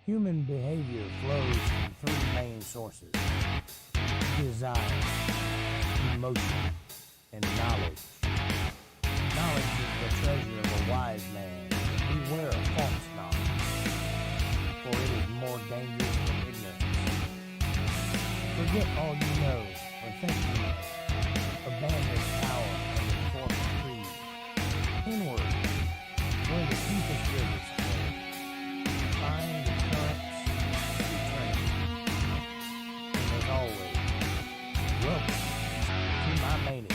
Human behavior flows from three main sources: desire, emotion, and knowledge. Knowledge is the treasure of a wise man. Beware of false knowledge, for it is more dangerous than ignorance. Forget all you know, or think you know. Abandon power and enforce creed. Inward, where the deepest rivers flow. Find the currents of eternity. And as always, welcome to my mania.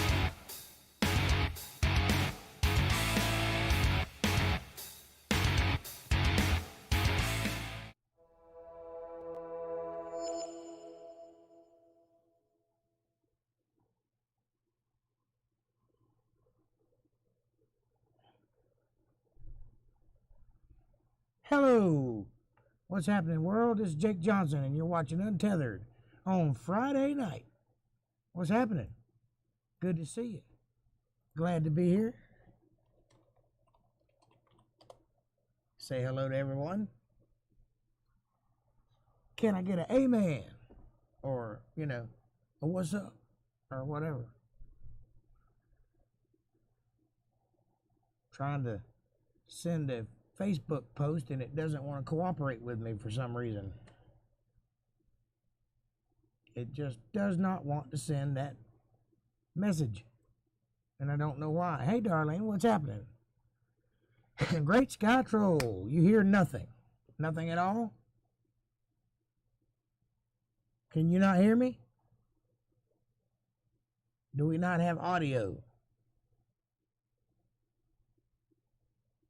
Hello, what's happening, world? This is Jake Johnson, and you're watching Untethered on Friday night. What's happening? Good to see you. Glad to be here. Say hello to everyone. Can I get an amen? Or, a what's up? Or whatever. Trying to send a Facebook post and it doesn't want to cooperate with me for some reason. It just does not want to send that message. And I don't know why. Hey, Darlene, what's happening? Great Sky Troll, you hear nothing. Nothing at all? Can you not hear me? Do we not have audio?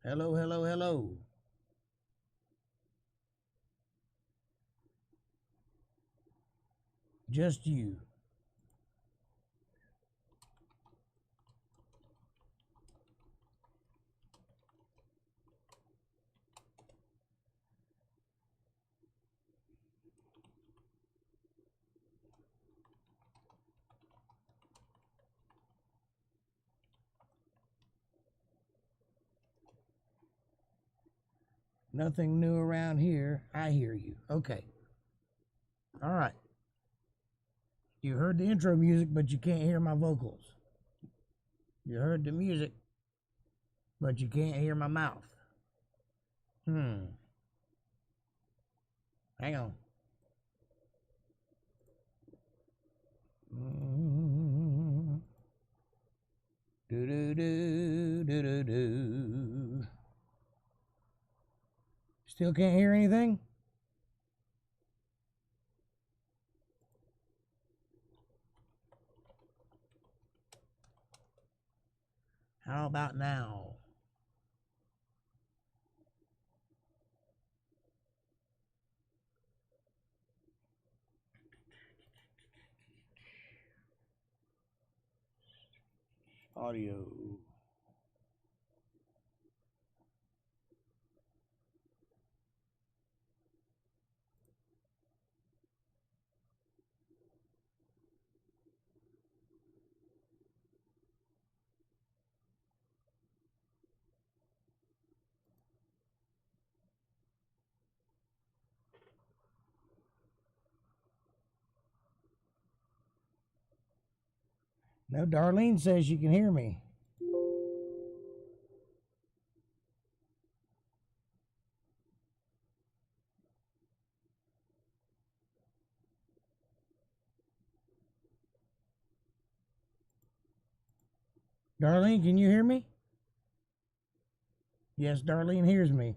Hello, hello, hello. Just you. Nothing new around here. I hear you. Okay. All right. You heard the intro music, but you can't hear my vocals. You heard the music, but you can't hear my mouth. Hang on. Do-do-do, do-do-do. Still can't hear anything? How about now? Audio. No, Darlene says you can hear me. Darlene, can you hear me? Yes, Darlene hears me.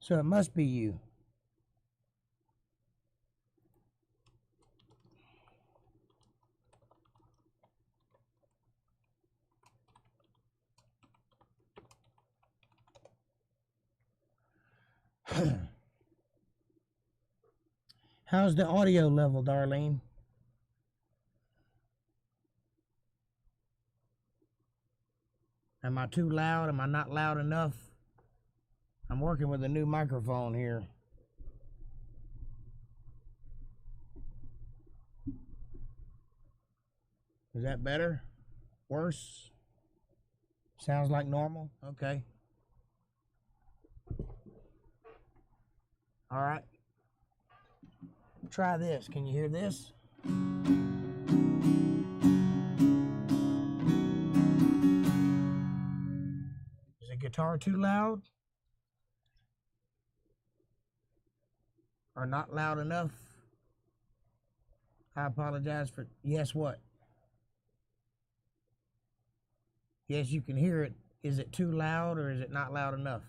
So it must be you. How's the audio level, Darlene? Am I too loud? Am I not loud enough? I'm working with a new microphone here. Is that better? Worse? Sounds like normal? Okay. All right. Try this. Can you hear this? Is the guitar too loud? Or not loud enough? I apologize for... Yes, what? Yes, you can hear it. Is it too loud or is it not loud enough?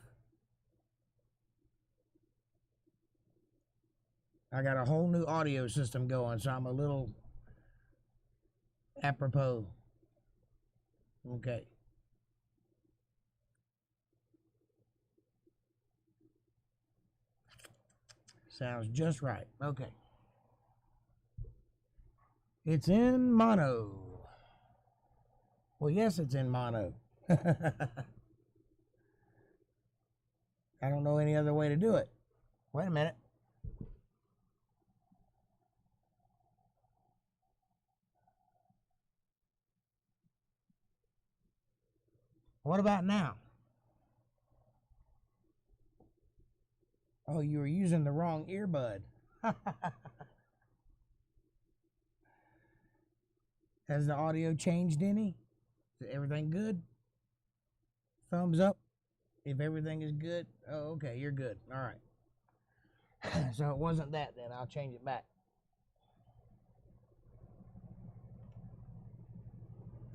I got a whole new audio system going, so I'm a little apropos. Okay. Sounds just right. Okay. It's in mono. Well, yes, it's in mono. I don't know any other way to do it. Wait a minute. What about now? Oh, you were using the wrong earbud. Has the audio changed any? Is everything good? Thumbs up if everything is good. Oh, okay, you're good. All right. So it wasn't that then. I'll change it back.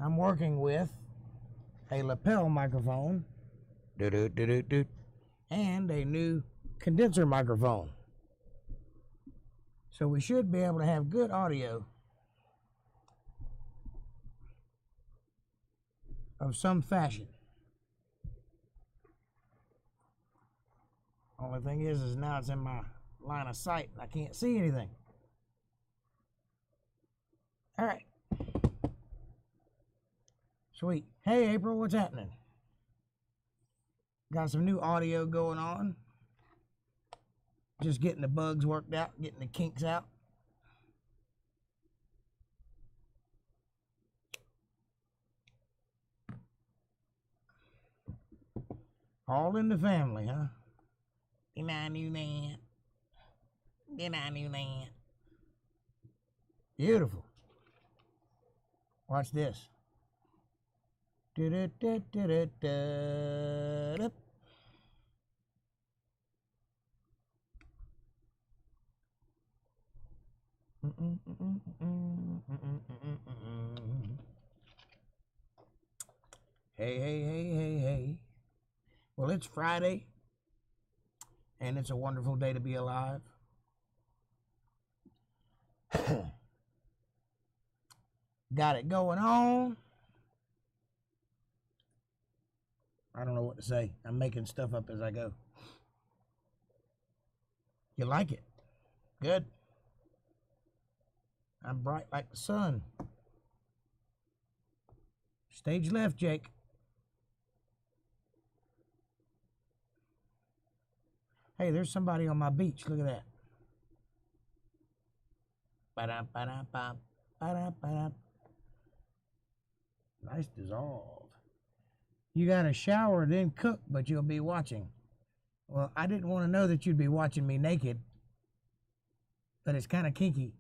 I'm working with a lapel microphone and a new condenser microphone. So we should be able to have good audio of some fashion. Only thing is now it's in my line of sight and I can't see anything. All right. Sweet. Hey, April, what's happening? Got some new audio going on. Just getting the bugs worked out, getting the kinks out. All in the family, huh? Did I knew that? Did I knew that? Beautiful. Watch this. Hey, hey, hey, hey, hey. Well, it's Friday, and it's a wonderful day to be alive. Got it going on. I don't know what to say. I'm making stuff up as I go. You like it? Good. I'm bright like the sun. Stage left, Jake. Hey, there's somebody on my beach. Look at that. Ba-da-ba-da-ba, ba-da-ba-da. Nice dissolve. You got to shower, then cook, but you'll be watching. Well, I didn't want to know that you'd be watching me naked, but it's kind of kinky.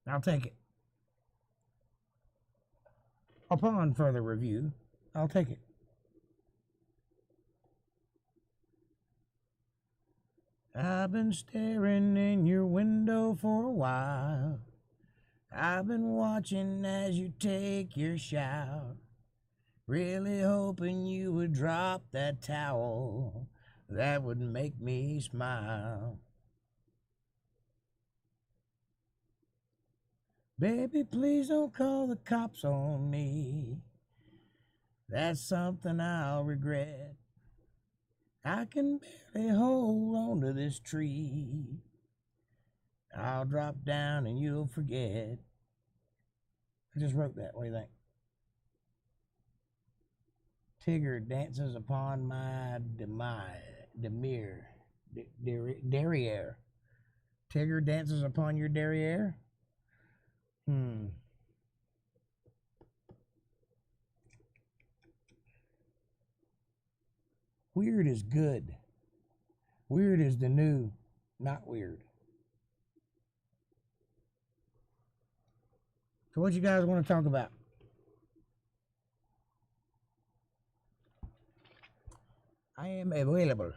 I'll take it. Upon further review, I'll take it. I've been staring in your window for a while. I've been watching as you take your shower. Really hoping you would drop that towel. That would make me smile. Baby, please don't call the cops on me. That's something I'll regret. I can barely hold on to this tree. I'll drop down and you'll forget. I just wrote that. What do you think? Tigger dances upon my derriere. Tigger dances upon your derriere? Weird is good. Weird is the new not weird. So what you guys want to talk about? I am available.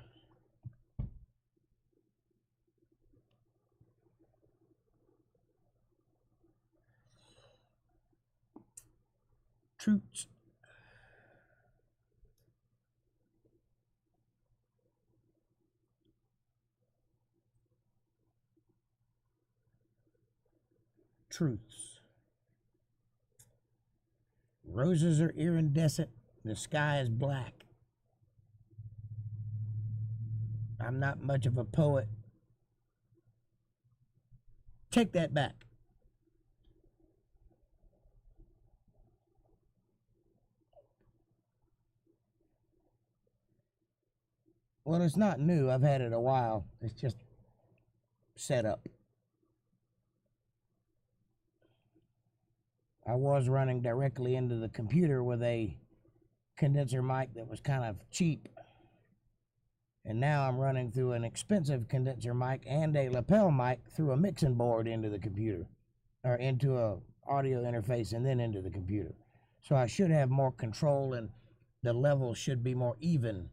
Truths. Truths. Roses are iridescent. The sky is black. I'm not much of a poet. Take that back. Well, it's not new. I've had it a while. It's just set up. I was running directly into the computer with a condenser mic that was kind of cheap. And now I'm running through an expensive condenser mic and a lapel mic through a mixing board into the computer, or into a audio interface and then into the computer. So I should have more control and the level should be more even.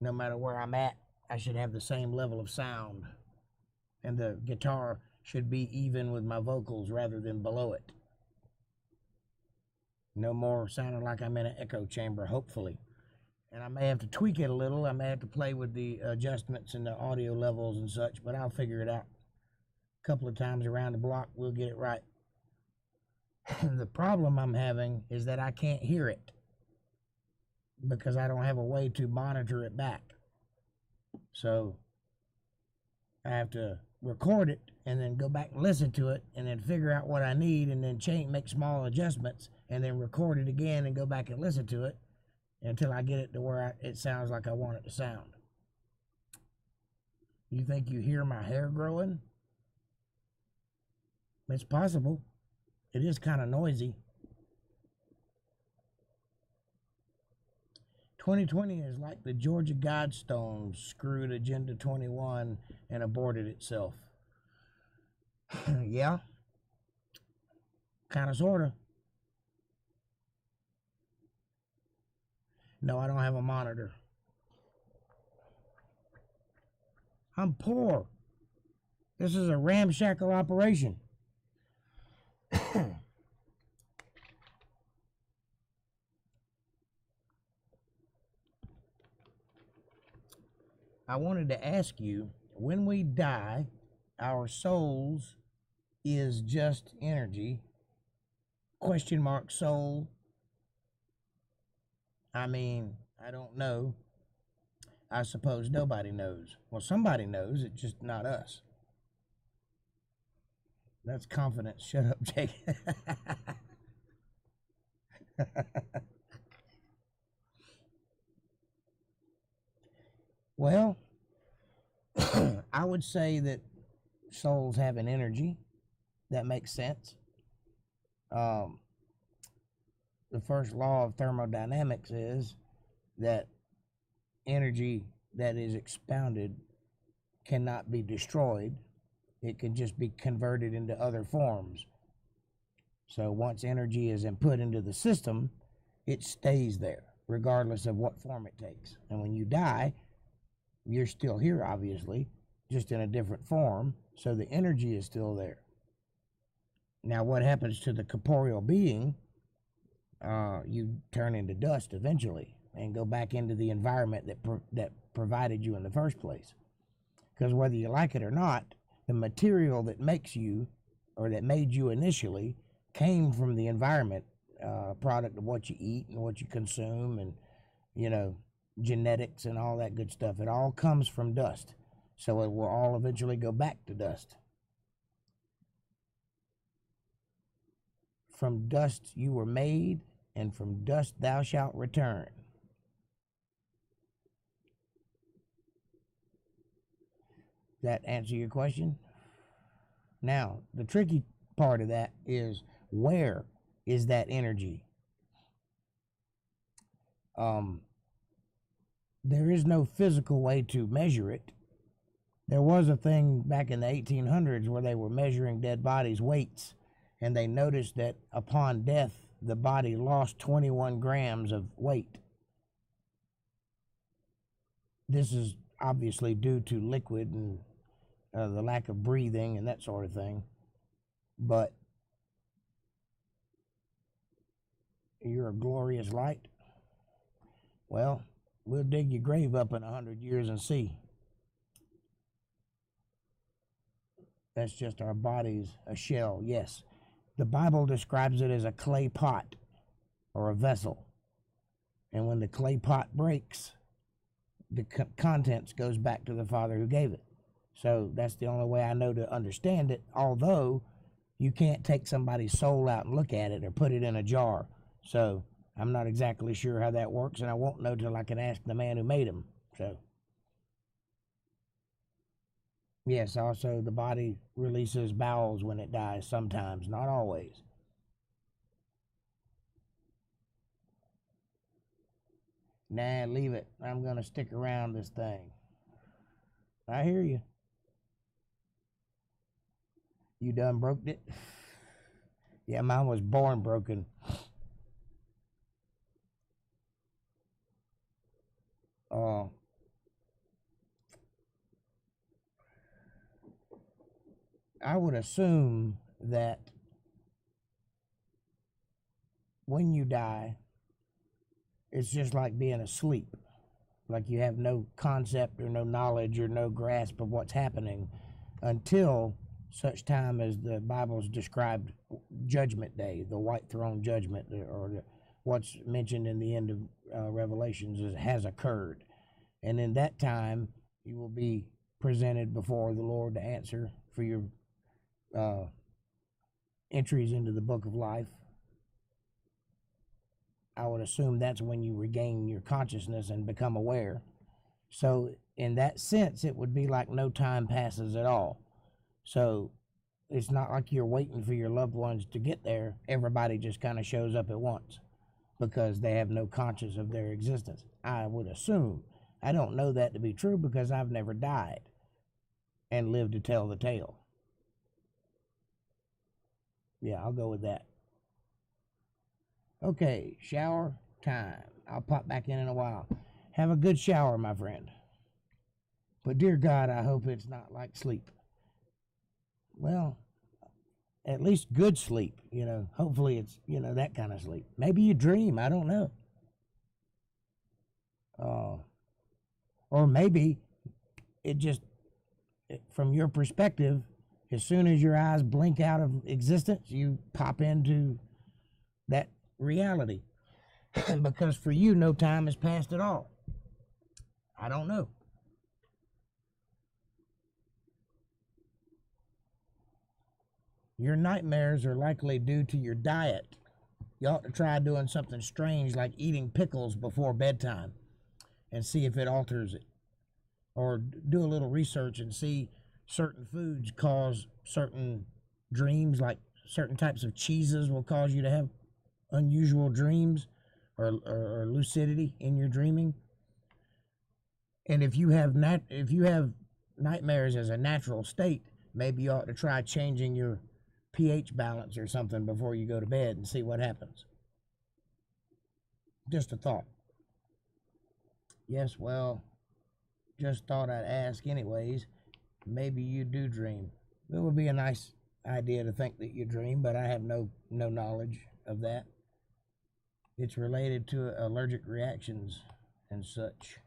No matter where I'm at, I should have the same level of sound. And the guitar should be even with my vocals rather than below it. No more sounding like I'm in an echo chamber, hopefully. And I may have to tweak it a little. I may have to play with the adjustments and the audio levels and such, but I'll figure it out. A couple of times around the block, we'll get it right. The problem I'm having is that I can't hear it because I don't have a way to monitor it back. So I have to record it and then go back and listen to it and then figure out what I need and then make small adjustments and then record it again and go back and listen to it until I get it to where it sounds like I want it to sound. You think you hear my hair growing? It's possible. It is kind of noisy. 2020 is like the Georgia Guidestones screwed Agenda 21 and aborted itself. Yeah. Kind of, sort of. No, I don't have a monitor. I'm poor. This is a ramshackle operation. I wanted to ask you, when we die, our souls is just energy? Question mark, soul. I mean, I don't know. I suppose nobody knows. Well, somebody knows, it's just not us. That's confidence. Shut up, Jake. Well, I would say that souls have an energy. That makes sense. The first law of thermodynamics is that energy that is expounded cannot be destroyed. It can just be converted into other forms. So once energy is input into the system, it stays there, regardless of what form it takes. And when you die, you're still here, obviously, just in a different form, so the energy is still there. Now, what happens to the corporeal being? You turn into dust eventually and go back into the environment that provided you in the first place. Because whether you like it or not, the material that makes you, or that made you initially, came from the environment, product of what you eat and what you consume and, you know, genetics and all that good stuff. It all comes from dust. So it will all eventually go back to dust. From dust you were made, and from dust thou shalt return. That answer your question? Now, the tricky part of that is, where is that energy? there is no physical way to measure it. There was a thing back in the 1800s where they were measuring dead bodies' weights, and they noticed that upon death, the body lost 21 grams of weight. This is obviously due to liquid and the lack of breathing and that sort of thing. But you're a glorious light. Well, we'll dig your grave up in 100 years and see. That's just our bodies, a shell, yes. The Bible describes it as a clay pot or a vessel. And when the clay pot breaks, the contents goes back to the Father who gave it. So that's the only way I know to understand it, although you can't take somebody's soul out and look at it or put it in a jar. So I'm not exactly sure how that works, and I won't know till I can ask the man who made them. So yes, also the body releases bowels when it dies sometimes, not always. Nah, leave it. I'm going to stick around this thing. I hear you. You done broke it? Yeah, mine was born broken. I would assume that when you die, it's just like being asleep. Like you have no concept or no knowledge or no grasp of what's happening until such time as the Bible's described Judgment Day, the white throne judgment, or what's mentioned in the end of Revelations has occurred. And in that time, you will be presented before the Lord to answer for your entries into the book of life. I would assume that's when you regain your consciousness and become aware. So in that sense, it would be like no time passes at all. So it's not like you're waiting for your loved ones to get there. Everybody just kind of shows up at once because they have no conscience of their existence. I would assume. I don't know that to be true because I've never died and lived to tell the tale. Yeah, I'll go with that. Okay, shower time. I'll pop back in a while. Have a good shower, my friend. But dear God, I hope it's not like sleep. Well, at least good sleep, you know. Hopefully it's, you know, that kind of sleep. Maybe you dream, I don't know. Or maybe it just, from your perspective, as soon as your eyes blink out of existence, you pop into that reality. Because for you, no time has passed at all. I don't know. Your nightmares are likely due to your diet. You ought to try doing something strange like eating pickles before bedtime and see if it alters it. Or do a little research and see certain foods cause certain dreams, like certain types of cheeses will cause you to have unusual dreams or lucidity in your dreaming. And if you have nightmares as a natural state, maybe you ought to try changing your pH balance or something before you go to bed and see what happens. Just a thought. Yes, well, just thought I'd ask anyways. Maybe you do dream. It would be a nice idea to think that you dream, but I have no knowledge of that. It's related to allergic reactions and such. ...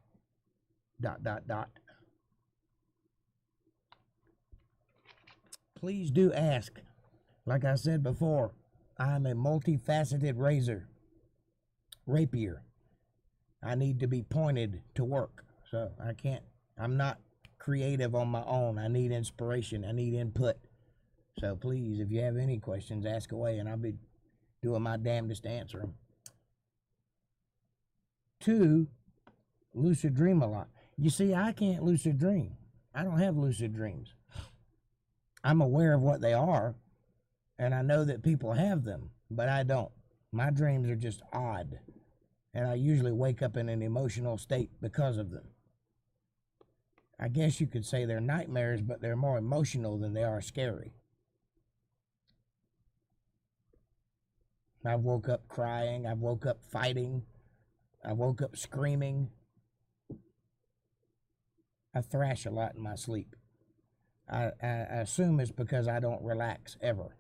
Please do ask. Like I said before, I'm a multifaceted rapier. I need to be pointed to work. So I'm not creative on my own. I need inspiration. I need input. So please, if you have any questions, ask away and I'll be doing my damnedest to answer them. 2, lucid dream a lot. You see, I can't lucid dream. I don't have lucid dreams. I'm aware of what they are, and I know that people have them, but I don't. My dreams are just odd. and I usually wake up in an emotional state because of them. I guess you could say they're nightmares, but they're more emotional than they are scary. I've woke up crying, I've woke up fighting, I woke up screaming. I thrash a lot in my sleep. I assume it's because I don't relax ever.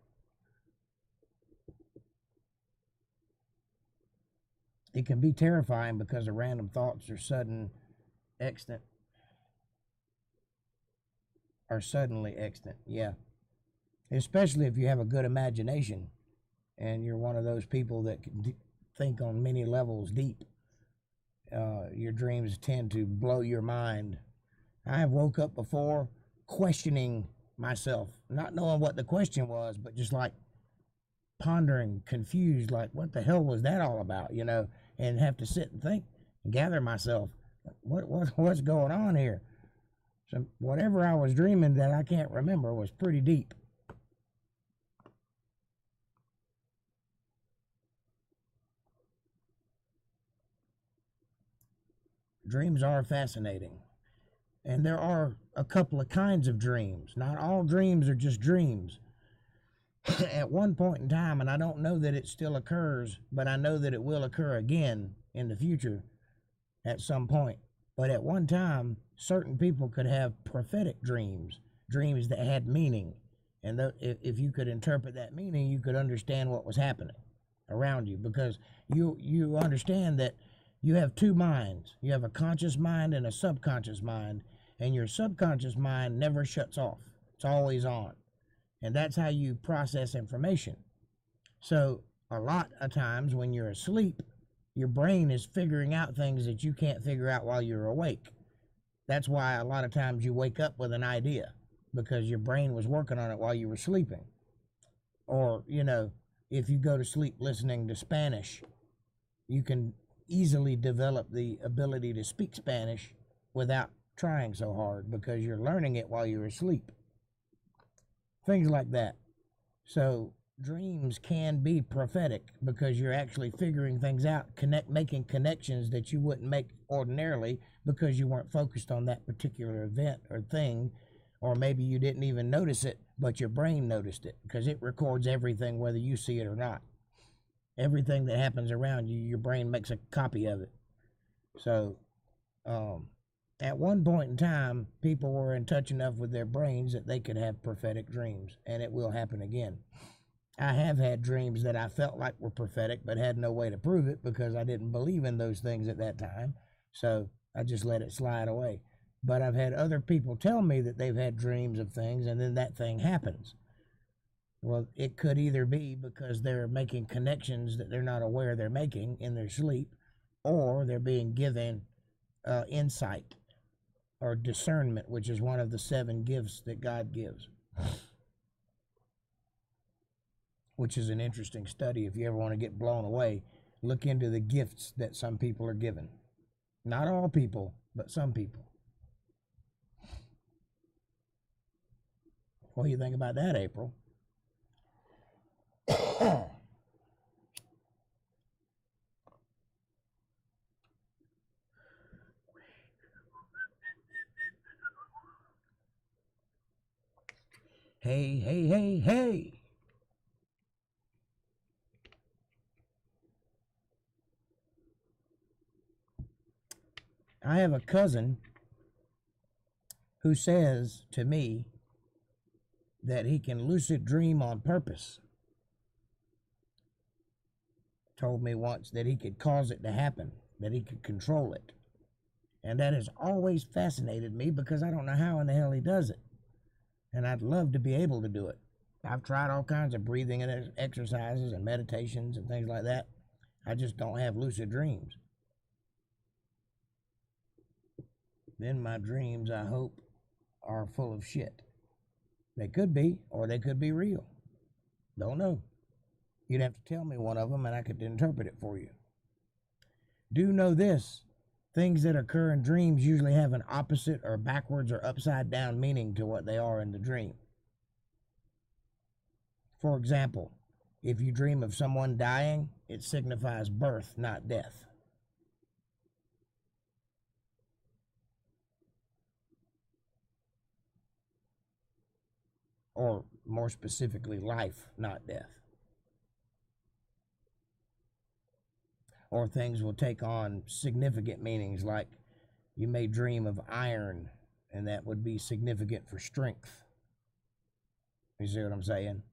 It can be terrifying because of random thoughts or suddenly extant. Yeah. Especially if you have a good imagination and you're one of those people that can think on many levels deep. Your dreams tend to blow your mind. I have woke up before questioning myself, not knowing what the question was, but just like pondering, confused, like what the hell was that all about, you know, and have to sit and think and gather myself. What's going on here? So whatever I was dreaming that I can't remember was pretty deep. Dreams are fascinating. And there are a couple of kinds of dreams. Not all dreams are just dreams. At one point in time, and I don't know that it still occurs, but I know that it will occur again in the future at some point. But at one time, certain people could have prophetic dreams, dreams that had meaning. And if you could interpret that meaning, you could understand what was happening around you, because you understand that you have two minds. You have a conscious mind and a subconscious mind, and your subconscious mind never shuts off. It's always on. And that's how you process information. So a lot of times when you're asleep, your brain is figuring out things that you can't figure out while you're awake. That's why a lot of times you wake up with an idea, because your brain was working on it while you were sleeping. Or, you know, if you go to sleep listening to Spanish, you can easily develop the ability to speak Spanish without trying so hard, because you're learning it while you're asleep. Things like that. So dreams can be prophetic because you're actually figuring things out, making connections that you wouldn't make ordinarily because you weren't focused on that particular event or thing, or maybe you didn't even notice it, but your brain noticed it because it records everything whether you see it or not. Everything that happens around you, your brain makes a copy of it. So at one point in time, people were in touch enough with their brains that they could have prophetic dreams, and it will happen again. I have had dreams that I felt like were prophetic, but had no way to prove it because I didn't believe in those things at that time, so I just let it slide away. But I've had other people tell me that they've had dreams of things, and then that thing happens. Well, it could either be because they're making connections that they're not aware they're making in their sleep, or they're being given insight or discernment, which is one of the 7 gifts that God gives, which is an interesting study. If you ever want to get blown away, look into the gifts that some people are given. Not all people, but some people. What do you think about that, April? Hey, hey, hey, hey. I have a cousin who says to me that he can lucid dream on purpose. Told me once that he could cause it to happen, that he could control it. And that has always fascinated me because I don't know how in the hell he does it. And I'd love to be able to do it. I've tried all kinds of breathing and exercises and meditations and things like that. I just don't have lucid dreams. Then my dreams, I hope, are full of shit. They could be, or they could be real. Don't know. You'd have to tell me one of them and I could interpret it for you. Do know this. Things that occur in dreams usually have an opposite or backwards or upside down meaning to what they are in the dream. For example, if you dream of someone dying, it signifies birth, not death. or more specifically, life, not death. Or things will take on significant meanings, like you may dream of iron, and that would be significant for strength. You see what I'm saying?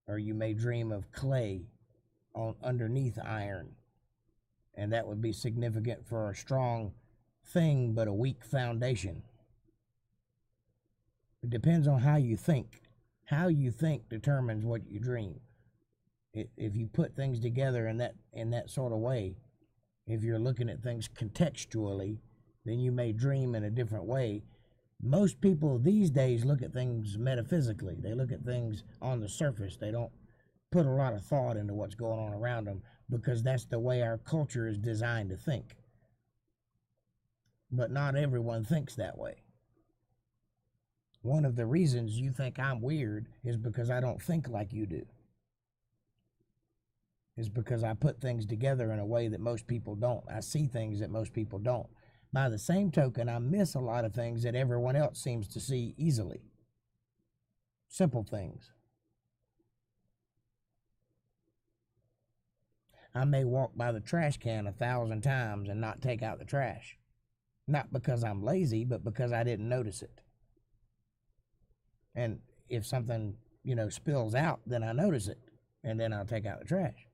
Or you may dream of clay underneath iron, and that would be significant for a strong thing but a weak foundation. It depends on how you think. How you think determines what you dream. If you put things together in that sort of way, if you're looking at things contextually, then you may dream in a different way. Most people these days look at things metaphysically. They look at things on the surface. They don't put a lot of thought into what's going on around them, because that's the way our culture is designed to think. But not everyone thinks that way. One of the reasons you think I'm weird is because I don't think like you do. Is because I put things together in a way that most people don't. I see things that most people don't. By the same token, I miss a lot of things that everyone else seems to see easily. Simple things. I may walk by the trash can 1,000 times and not take out the trash. Not because I'm lazy, but because I didn't notice it. And if something, spills out, then I notice it, and then I'll take out the trash.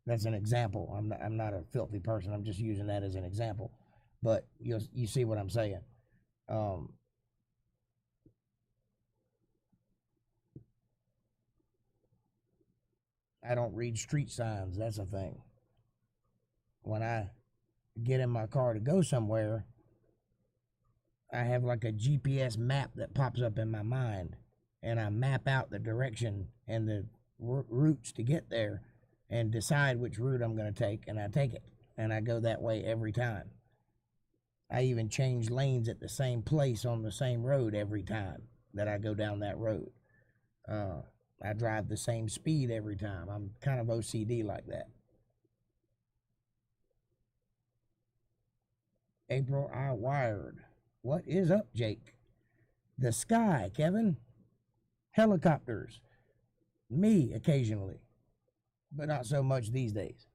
That's an example. I'm not a filthy person. I'm just using that as an example. But you see what I'm saying. I don't read street signs. That's a thing. When I get in my car to go somewhere, I have like a GPS map that pops up in my mind, and I map out the direction and the routes to get there and decide which route I'm going to take, and I take it, and I go that way every time. I even change lanes at the same place on the same road every time that I go down that road. I drive the same speed every time. I'm kind of OCD like that. April, I wired. What is up, Jake? The sky, Kevin. Helicopters. Me, occasionally. But not so much these days.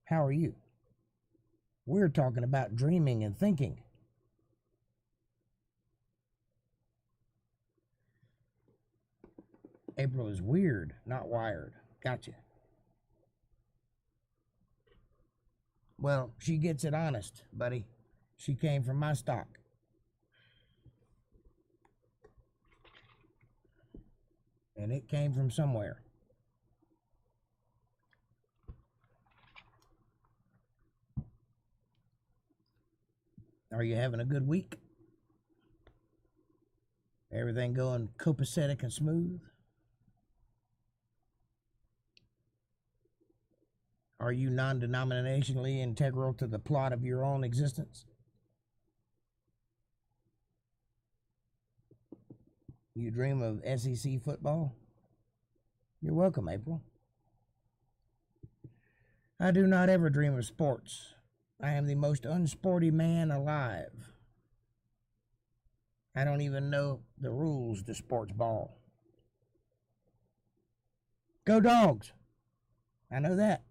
How are you? We're talking about dreaming and thinking. April is weird, not wired. Gotcha. Well, she gets it honest, buddy. She came from my stock. And it came from somewhere. Are you having a good week? Everything going copacetic and smooth? Are you non-denominationally integral to the plot of your own existence? You dream of SEC football? You're welcome, April. I do not ever dream of sports. I am the most unsporty man alive. I don't even know the rules to sports ball. Go Dogs! I know that.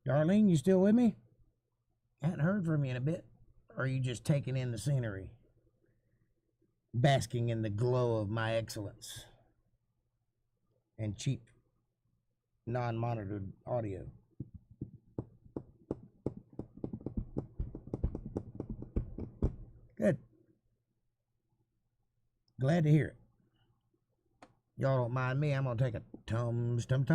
Darlene, you still with me? I hadn't heard from you in a bit. Or are you just taking in the scenery? Basking in the glow of my excellence and cheap, non-monitored audio. Good. Glad to hear it. Y'all don't mind me, I'm gonna take a tums. Bow.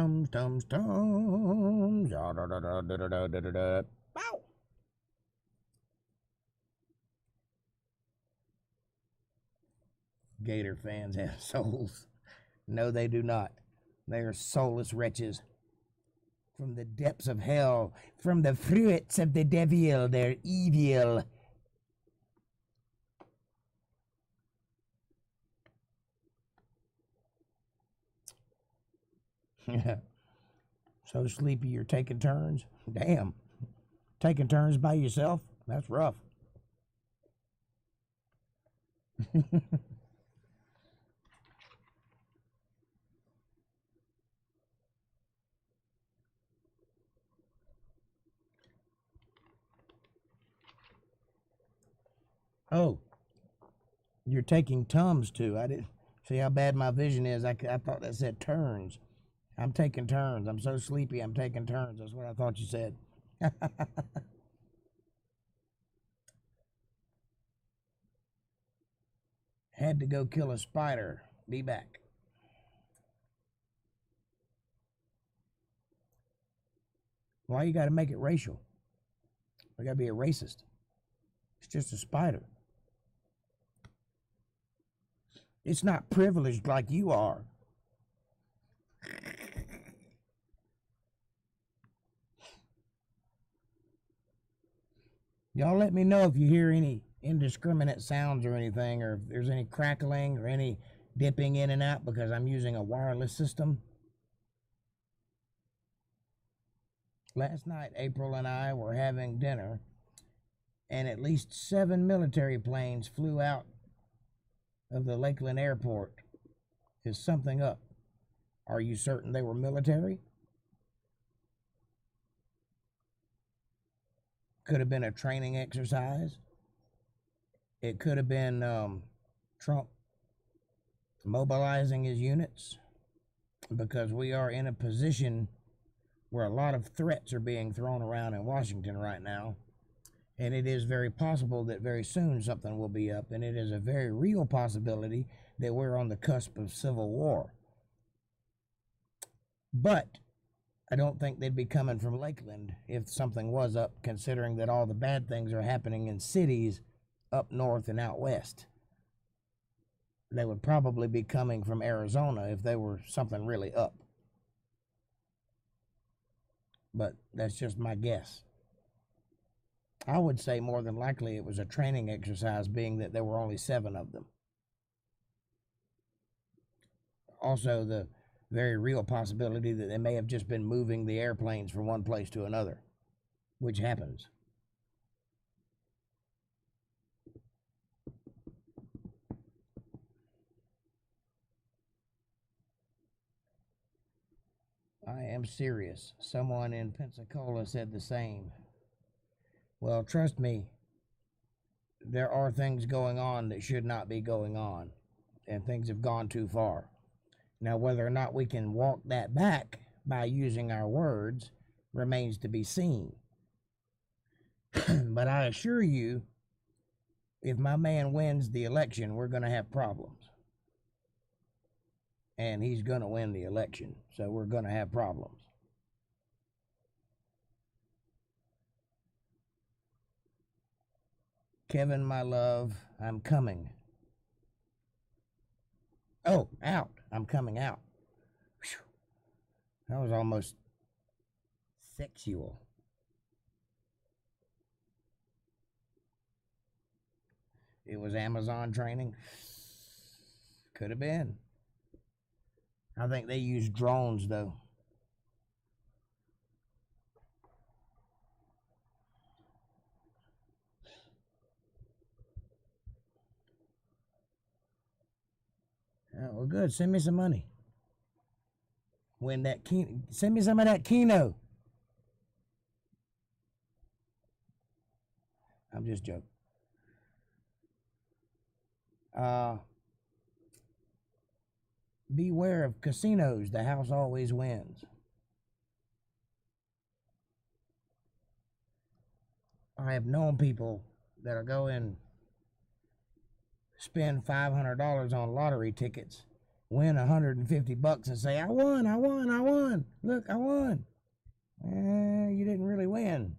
Gator fans have souls. No, they do not. They are soulless wretches. From the depths of hell, from the fruits of the devil, they're evil. So sleepy you're taking turns? Damn. Taking turns by yourself? That's rough. Oh, you're taking Tums too. I didn't see how bad my vision is. I thought that said turns. I'm taking turns. I'm so sleepy, I'm taking turns. That's what I thought you said. Had to go kill a spider. Be back. Why you gotta make it racial? I gotta be a racist. It's just a spider. It's not privileged like you are. Y'all let me know if you hear any indiscriminate sounds or anything, or if there's any crackling or any dipping in and out, because I'm using a wireless system. Last night, April and I were having dinner, and at least 7 military planes flew out of the Lakeland airport. Is something up? Are you certain they were military? Could have been a training exercise. It could have been Trump mobilizing his units, because we are in a position where a lot of threats are being thrown around in Washington right now. And it is very possible that very soon something will be up, and it is a very real possibility that we're on the cusp of civil war. But I don't think they'd be coming from Lakeland if something was up, considering that all the bad things are happening in cities up north and out west. They would probably be coming from Arizona if they were something really up. But that's just my guess. I would say more than likely it was a training exercise, being that there were only 7 of them. Also, the very real possibility that they may have just been moving the airplanes from one place to another, which happens. I am serious. Someone in Pensacola said the same. Well, trust me, there are things going on that should not be going on, and things have gone too far. Now, whether or not we can walk that back by using our words remains to be seen. But I assure you, if my man wins the election, we're going to have problems. And he's going to win the election, so we're going to have problems. Kevin, my love, I'm coming. Oh, out. I'm coming out. Whew. That was almost sexual. It was Amazon training. Could have been. I think they use drones, though. Well, good. Send me some money. Win that Keno. Send me some of that Keno. I'm just joking. Beware of casinos. The house always wins. I have known people that'll go and spend $500 on lottery tickets, win $150 and say, I won, I won, I won. Look, I won. You didn't really win.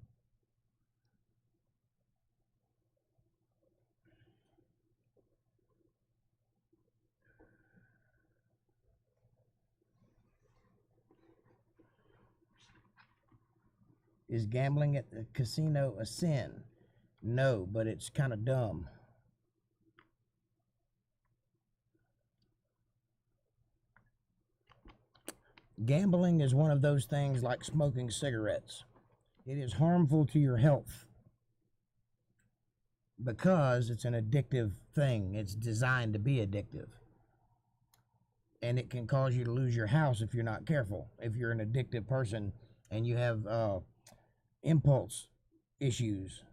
Is gambling at the casino a sin? No, but it's kind of dumb. Gambling is one of those things like smoking cigarettes. It is harmful to your health because it's an addictive thing. It's designed to be addictive. And it can cause you to lose your house if you're not careful. If you're an addictive person and you have impulse issues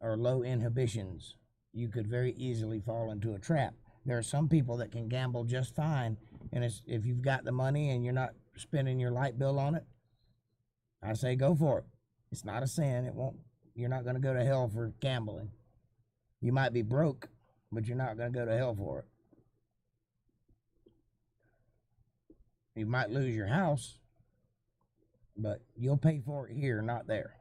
or low inhibitions, you could very easily fall into a trap. There are some people that can gamble just fine, and if you've got the money and you're not spending your light bill on it, I say go for it. It's not a sin. You're not going to go to hell for gambling. You might be broke, but you're not going to go to hell for it. You might lose your house, but you'll pay for it here, not there.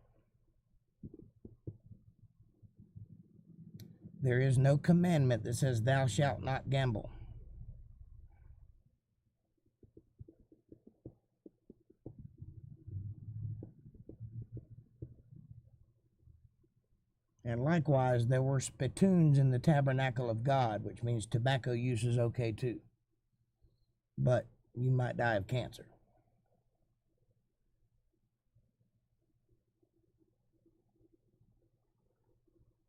There is no commandment that says thou shalt not gamble. And likewise, there were spittoons in the tabernacle of God, which means tobacco use is okay too. But you might die of cancer.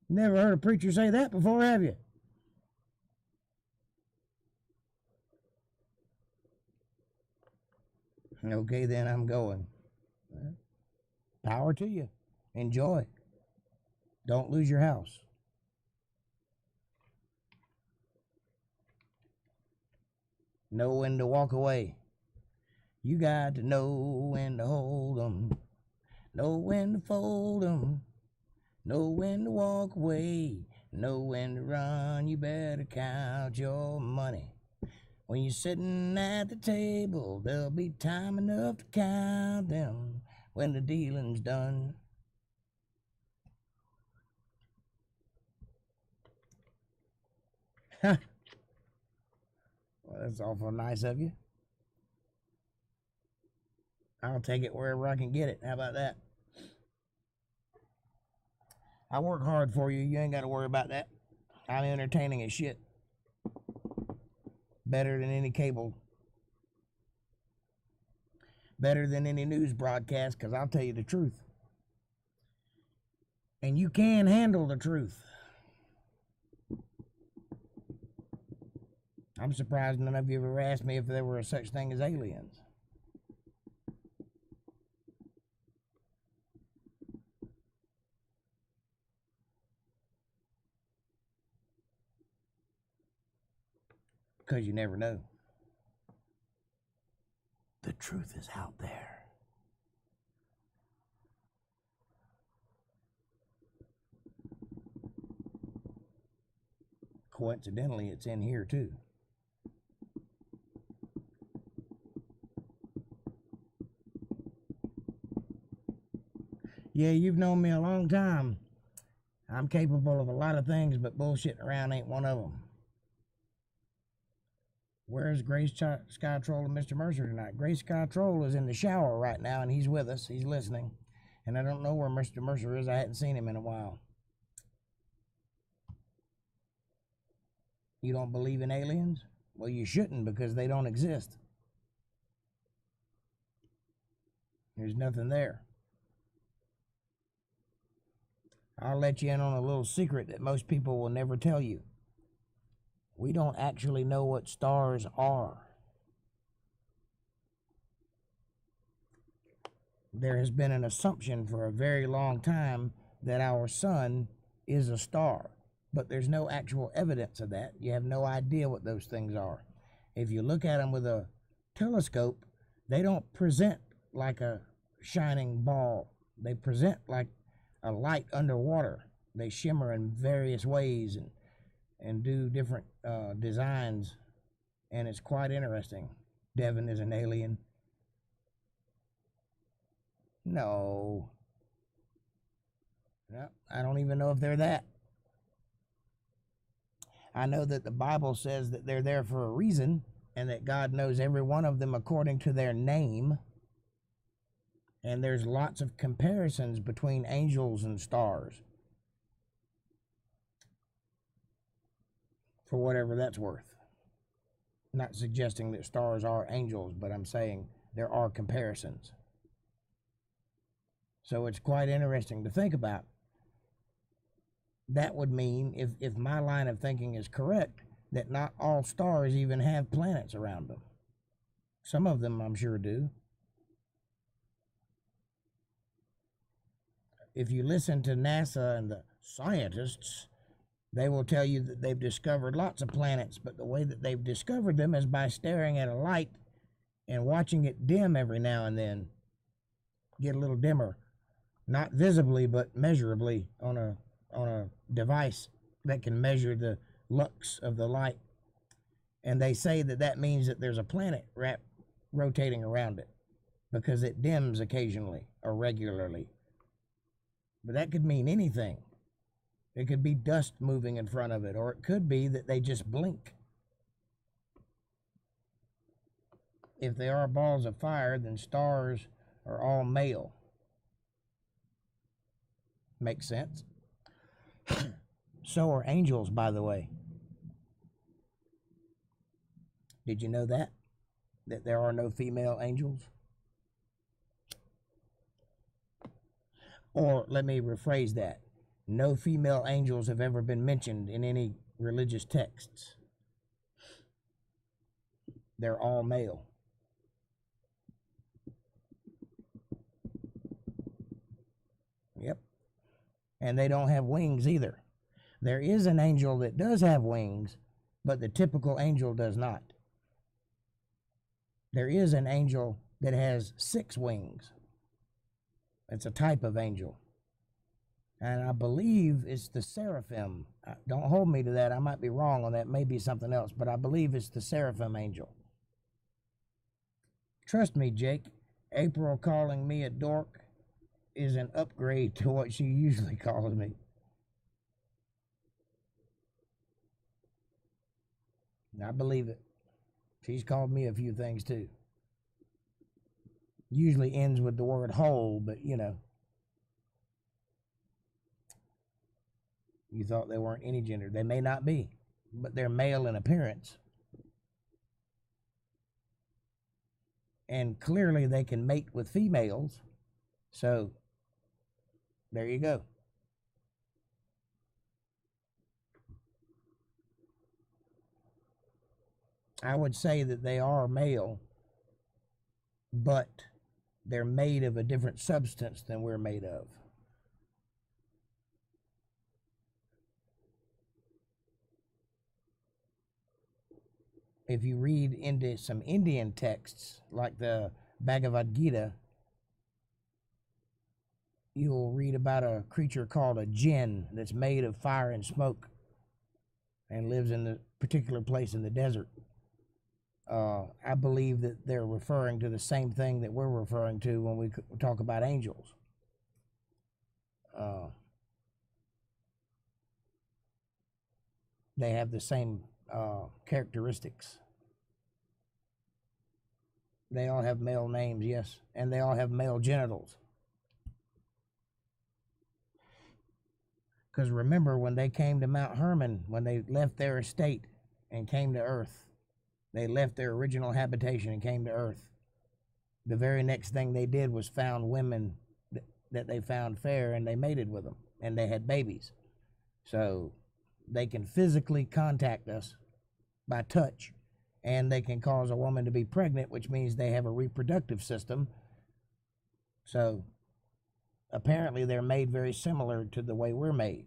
Never heard a preacher say that before, have you? Okay, then I'm going. Power to you. Enjoy. Don't lose your house. Know when to walk away. You got to know when to hold 'em. Know when to fold 'em. Know when to walk away, know when to run, you better count your money. When you're sitting at the table, there'll be time enough to count them when the dealing's done. Well, that's awful nice of you. I'll take it wherever I can get it. How about that? I work hard for you. You ain't got to worry about that. I'm entertaining as shit. Better than any cable. Better than any news broadcast, because I'll tell you the truth. And you can handle the truth. I'm surprised none of you ever asked me if there were such thing as aliens. Because you never know. The truth is out there. Coincidentally, it's in here too. Yeah, you've known me a long time. I'm capable of a lot of things, but bullshitting around ain't one of them. Where's Grace Sky Troll and Mr. Mercer tonight? Grace Sky Troll is in the shower right now, and he's with us. He's listening. And I don't know where Mr. Mercer is. I hadn't seen him in a while. You don't believe in aliens? Well, you shouldn't, because they don't exist. There's nothing there. I'll let you in on a little secret that most people will never tell you. We don't actually know what stars are. There has been an assumption for a very long time that our sun is a star, but there's no actual evidence of that. You have no idea what those things are. If you look at them with a telescope, they don't present like a shining ball. They present like a light underwater. They shimmer in various ways and do different designs, and it's quite interesting. Devin is an alien. No, I don't even know if they're that. I know that the Bible says that they're there for a reason, and that God knows every one of them according to their name. And there's lots of comparisons between angels and stars, for whatever that's worth. Not suggesting that stars are angels, but I'm saying there are comparisons. So it's quite interesting to think about. That would mean, if my line of thinking is correct, that not all stars even have planets around them. Some of them, I'm sure, do. If you listen to NASA and the scientists, they will tell you that they've discovered lots of planets, but the way that they've discovered them is by staring at a light and watching it dim every now and then, get a little dimmer, not visibly but measurably on a device that can measure the lux of the light. And they say that that means that there's a planet rotating around it because it dims occasionally or regularly. But that could mean anything. It could be dust moving in front of it, or it could be that they just blink. If they are balls of fire, then stars are all male. Makes sense? So are angels, by the way. Did you know that? That there are no female angels? Or let me rephrase that. No female angels have ever been mentioned in any religious texts. They're all male. Yep. And they don't have wings either. There is an angel that does have wings, but the typical angel does not. There is an angel that has 6 wings. It's a type of angel. And I believe it's the seraphim. Don't hold me to that. I might be wrong on that. Maybe something else. But I believe it's the seraphim angel. Trust me, Jake. April calling me a dork is an upgrade to what she usually calls me. I believe it. She's called me a few things too. Usually ends with the word whole, but you know. You thought they weren't any gender. They may not be, but they're male in appearance. And clearly they can mate with females. So, there you go. I would say that they are male, but they're made of a different substance than we're made of. If you read into some Indian texts, like the Bhagavad Gita, you'll read about a creature called a jinn that's made of fire and smoke and lives in the particular place in the desert. I believe that they're referring to the same thing that we're referring to when we talk about angels. They have the same characteristics. They all have male names, yes, and they all have male genitals. Because remember, when they came to Mount Hermon, when they left their estate and came to Earth, they left their original habitation and came to Earth. The very next thing they did was found women that they found fair, and they mated with them, and they had babies. So they can physically contact us by touch, and they can cause a woman to be pregnant, which means they have a reproductive system. So apparently they're made very similar to the way we're made,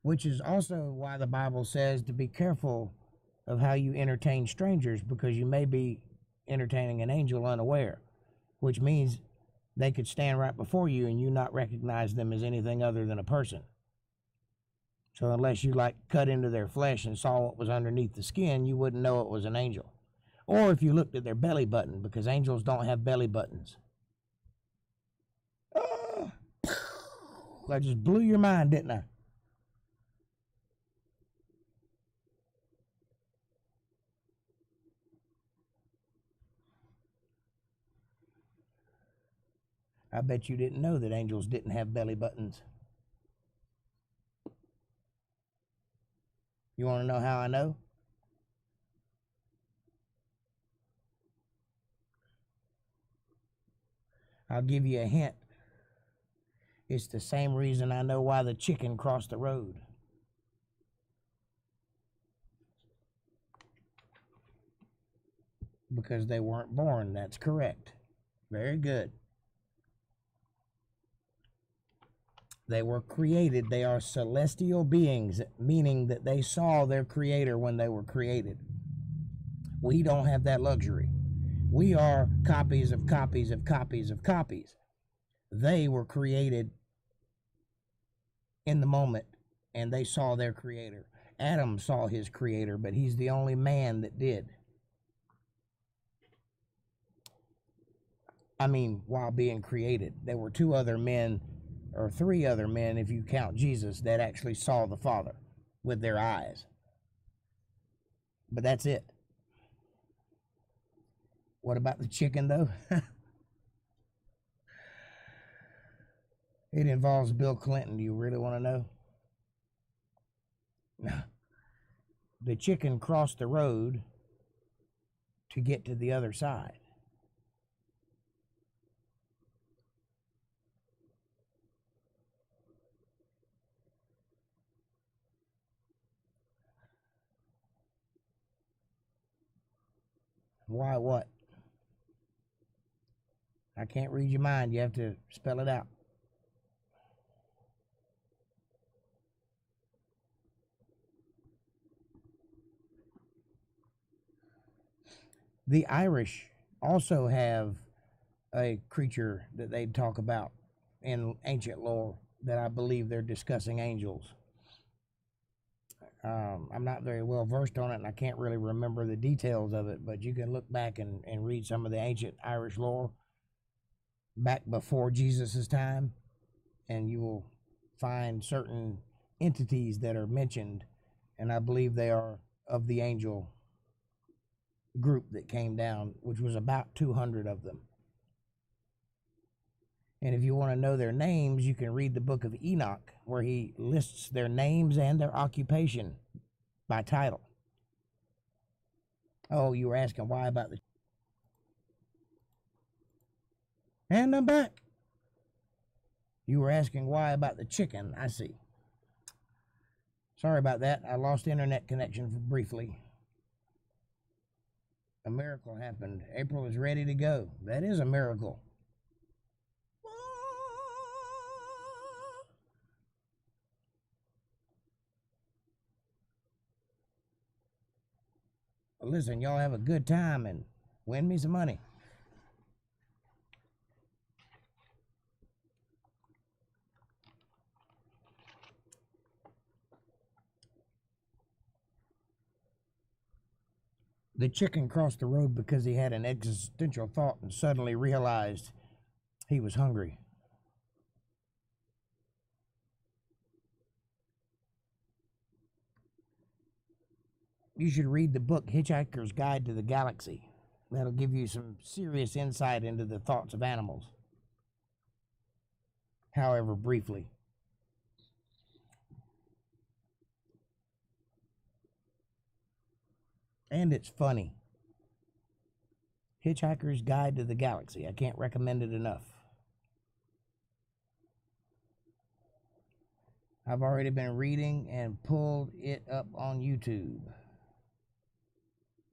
which is also why the Bible says to be careful of how you entertain strangers, because you may be entertaining an angel unaware, which means they could stand right before you and you not recognize them as anything other than a person. So unless you cut into their flesh and saw what was underneath the skin, you wouldn't know it was an angel. Or if you looked at their belly button, because angels don't have belly buttons. I just blew your mind, didn't I? I bet you didn't know that angels didn't have belly buttons. You want to know how I know? I'll give you a hint. It's the same reason I know why the chicken crossed the road. Because they weren't born. That's correct. Very good. They were created. They are celestial beings, meaning that they saw their creator when they were created. We don't have that luxury. We are copies of copies of copies of copies. They were created in the moment, and they saw their creator. Adam saw his creator, but he's the only man that did. I mean, while being created. There were 2 other men, or 3 other men, if you count Jesus, that actually saw the Father with their eyes. But that's it. What about the chicken, though? It involves Bill Clinton. Do you really want to know? No. The chicken crossed the road to get to the other side. Why what? I can't read your mind. You have to spell it out. The Irish also have a creature that they talk about in ancient lore that I believe they're discussing angels. I'm not very well versed on it, and I can't really remember the details of it, but you can look back and read some of the ancient Irish lore back before Jesus' time, and you will find certain entities that are mentioned, and I believe they are of the angel group that came down, which was about 200 of them. And if you want to know their names, you can read the book of Enoch, where he lists their names and their occupation by title. Oh, you were asking why about the... And I'm back. You were asking why about the chicken. I see. Sorry about that. I lost internet connection briefly. A miracle happened. April is ready to go. That is a miracle. Well, listen, y'all have a good time and win me some money. The chicken crossed the road because he had an existential thought and suddenly realized he was hungry. You should read the book Hitchhiker's Guide to the Galaxy. That'll give you some serious insight into the thoughts of animals. However, briefly. And it's funny. Hitchhiker's Guide to the Galaxy. I can't recommend it enough. I've already been reading and pulled it up on YouTube.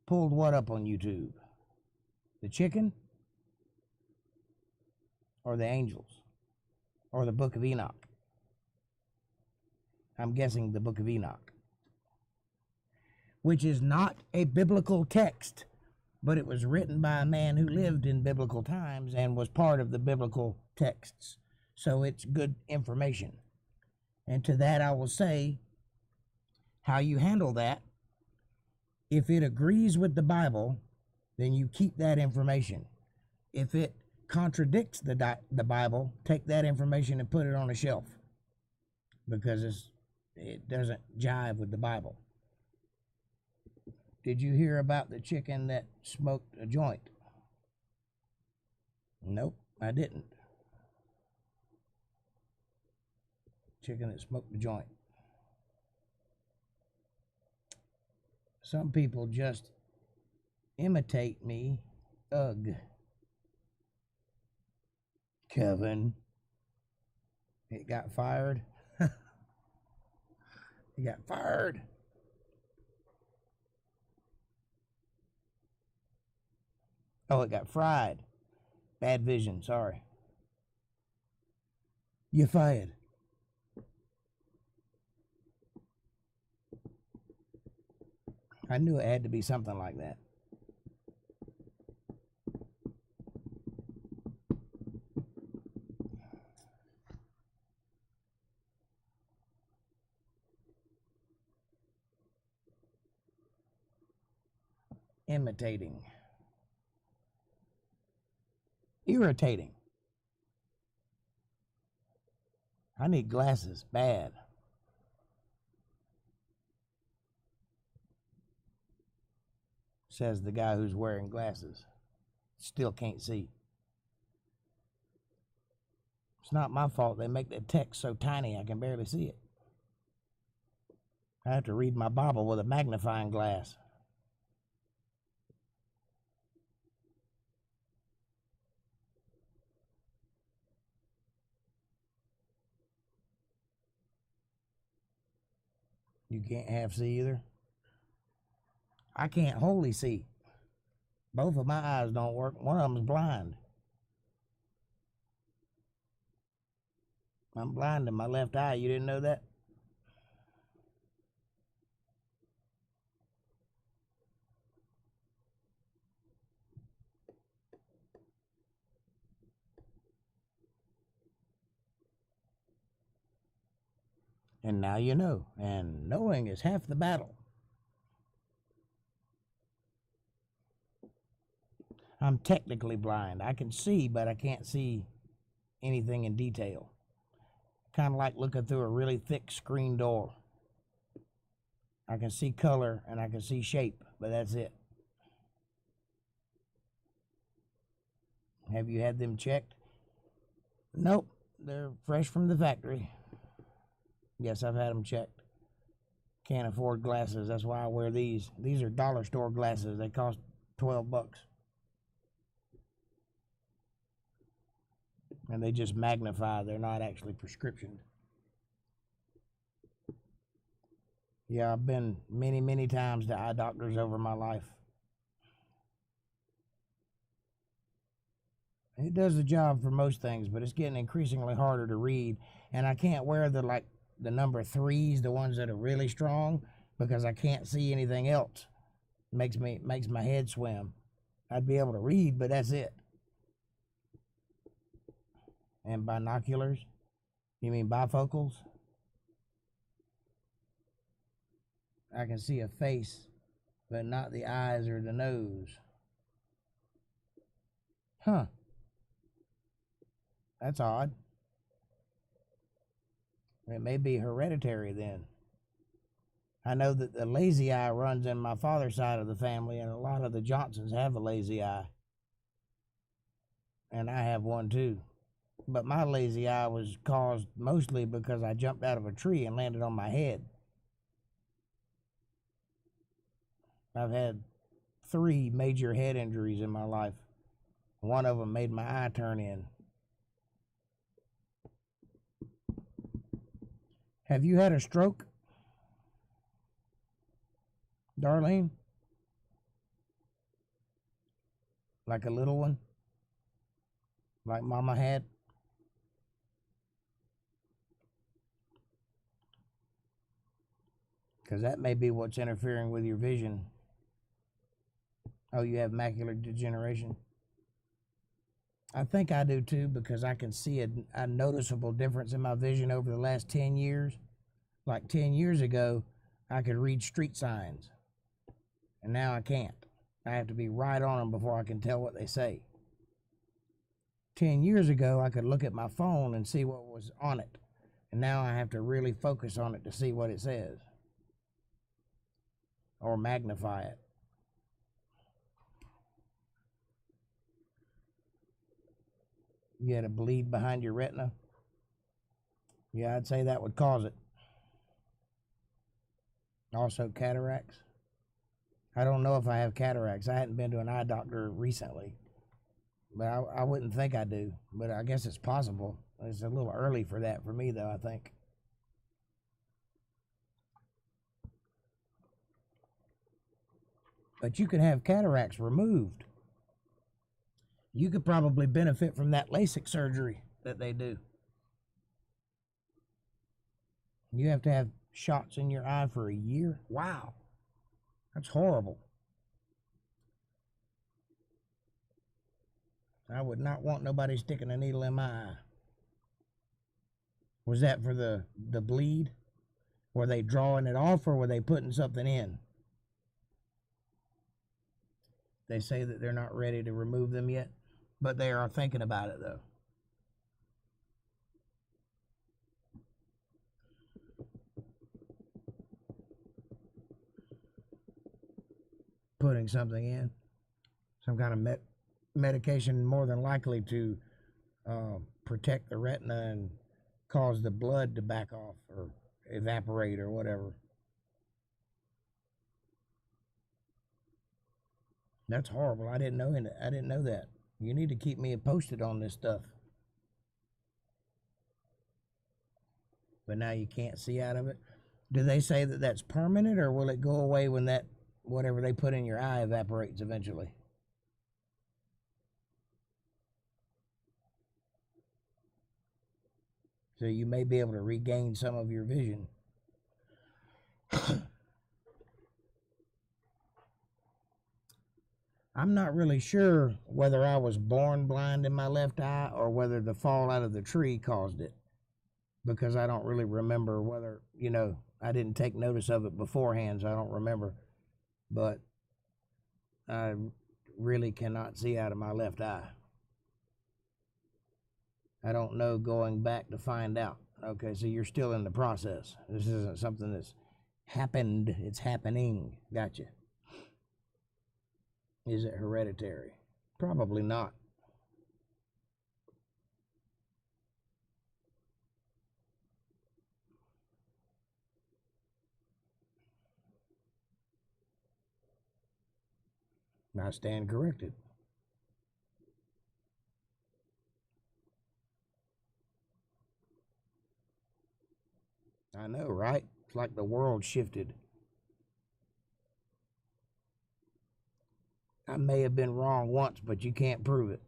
Pulled what up on YouTube? The chicken? Or the angels? Or the book of Enoch? I'm guessing the book of Enoch. Which is not a biblical text, but it was written by a man who lived in biblical times and was part of the biblical texts. So it's good information. And to that I will say, how you handle that, if it agrees with the Bible, then you keep that information. If it contradicts the Bible, take that information and put it on a shelf, because it doesn't jive with the Bible. Did you hear about the chicken that smoked a joint? Nope, I didn't. Chicken that smoked a joint. Some people just imitate me. Ugh. Kevin. It got fired. It got fired. Oh, it got fried. Bad vision, sorry. You fired. I knew it had to be something like that. Imitating. Irritating. I need glasses bad. Says the guy who's wearing glasses. Still can't see. It's not my fault they make the text so tiny I can barely see it. I have to read my Bible with a magnifying glass. You can't half see either? I can't wholly see. Both of my eyes don't work. One of them is blind. I'm blind in my left eye. You didn't know that? And now you know. And knowing is half the battle. I'm technically blind. I can see, but I can't see anything in detail. Kind of like looking through a really thick screen door. I can see color and I can see shape, but that's it. Have you had them checked? Nope, they're fresh from the factory. Yes, I've had them checked. Can't afford glasses, that's why I wear these. These are dollar store glasses. They cost $12. And they just magnify. They're not actually prescription. Yeah, I've been many, many times to eye doctors over my life. It does the job for most things, but it's getting increasingly harder to read. And I can't wear the number 3s, the ones that are really strong, because I can't see anything else. Makes my head swim. I'd be able to read, but that's it. And binoculars? You mean bifocals? I can see a face, but not the eyes or the nose. Huh. That's odd. It may be hereditary then. I know that the lazy eye runs in my father's side of the family, and a lot of the Johnsons have a lazy eye. And I have one too. But my lazy eye was caused mostly because I jumped out of a tree and landed on my head. I've had 3 major head injuries in my life. One of them made my eye turn in. Have you had a stroke, Darlene? Like a little one? Like Mama had? Because that may be what's interfering with your vision. Oh, you have macular degeneration? I think I do too, because I can see a noticeable difference in my vision over the last 10 years. Like 10 years ago, I could read street signs. And now I can't. I have to be right on them before I can tell what they say. 10 years ago, I could look at my phone and see what was on it. And now I have to really focus on it to see what it says. Or magnify it. You had a bleed behind your retina? Yeah, I'd say that would cause it. Also cataracts. I don't know if I have cataracts. I hadn't been to an eye doctor recently. But I wouldn't think I do. But I guess it's possible. It's a little early for that for me, though, I think. But you can have cataracts removed. You could probably benefit from that LASIK surgery that they do. You have to have shots in your eye for a year? Wow. That's horrible. I would not want nobody sticking a needle in my eye. Was that for the bleed? Were they drawing it off or were they putting something in? They say that they're not ready to remove them yet, but they are thinking about it though. Putting something in, some kind of medication, more than likely to protect the retina and cause the blood to back off or evaporate or whatever. That's horrible. I didn't know that. You need to keep me posted on this stuff. But now you can't see out of it. Do they say that that's permanent, or will it go away when that whatever they put in your eye evaporates eventually? So you may be able to regain some of your vision. I'm not really sure whether I was born blind in my left eye or whether the fall out of the tree caused it, because I don't really remember whether, I didn't take notice of it beforehand, so I don't remember. But I really cannot see out of my left eye. I don't know going back to find out. Okay, so you're still in the process. This isn't something that's happened, it's happening. Gotcha. Is it hereditary? Probably not. I stand corrected. I know, right? It's like the world shifted. I may have been wrong once, but you can't prove it.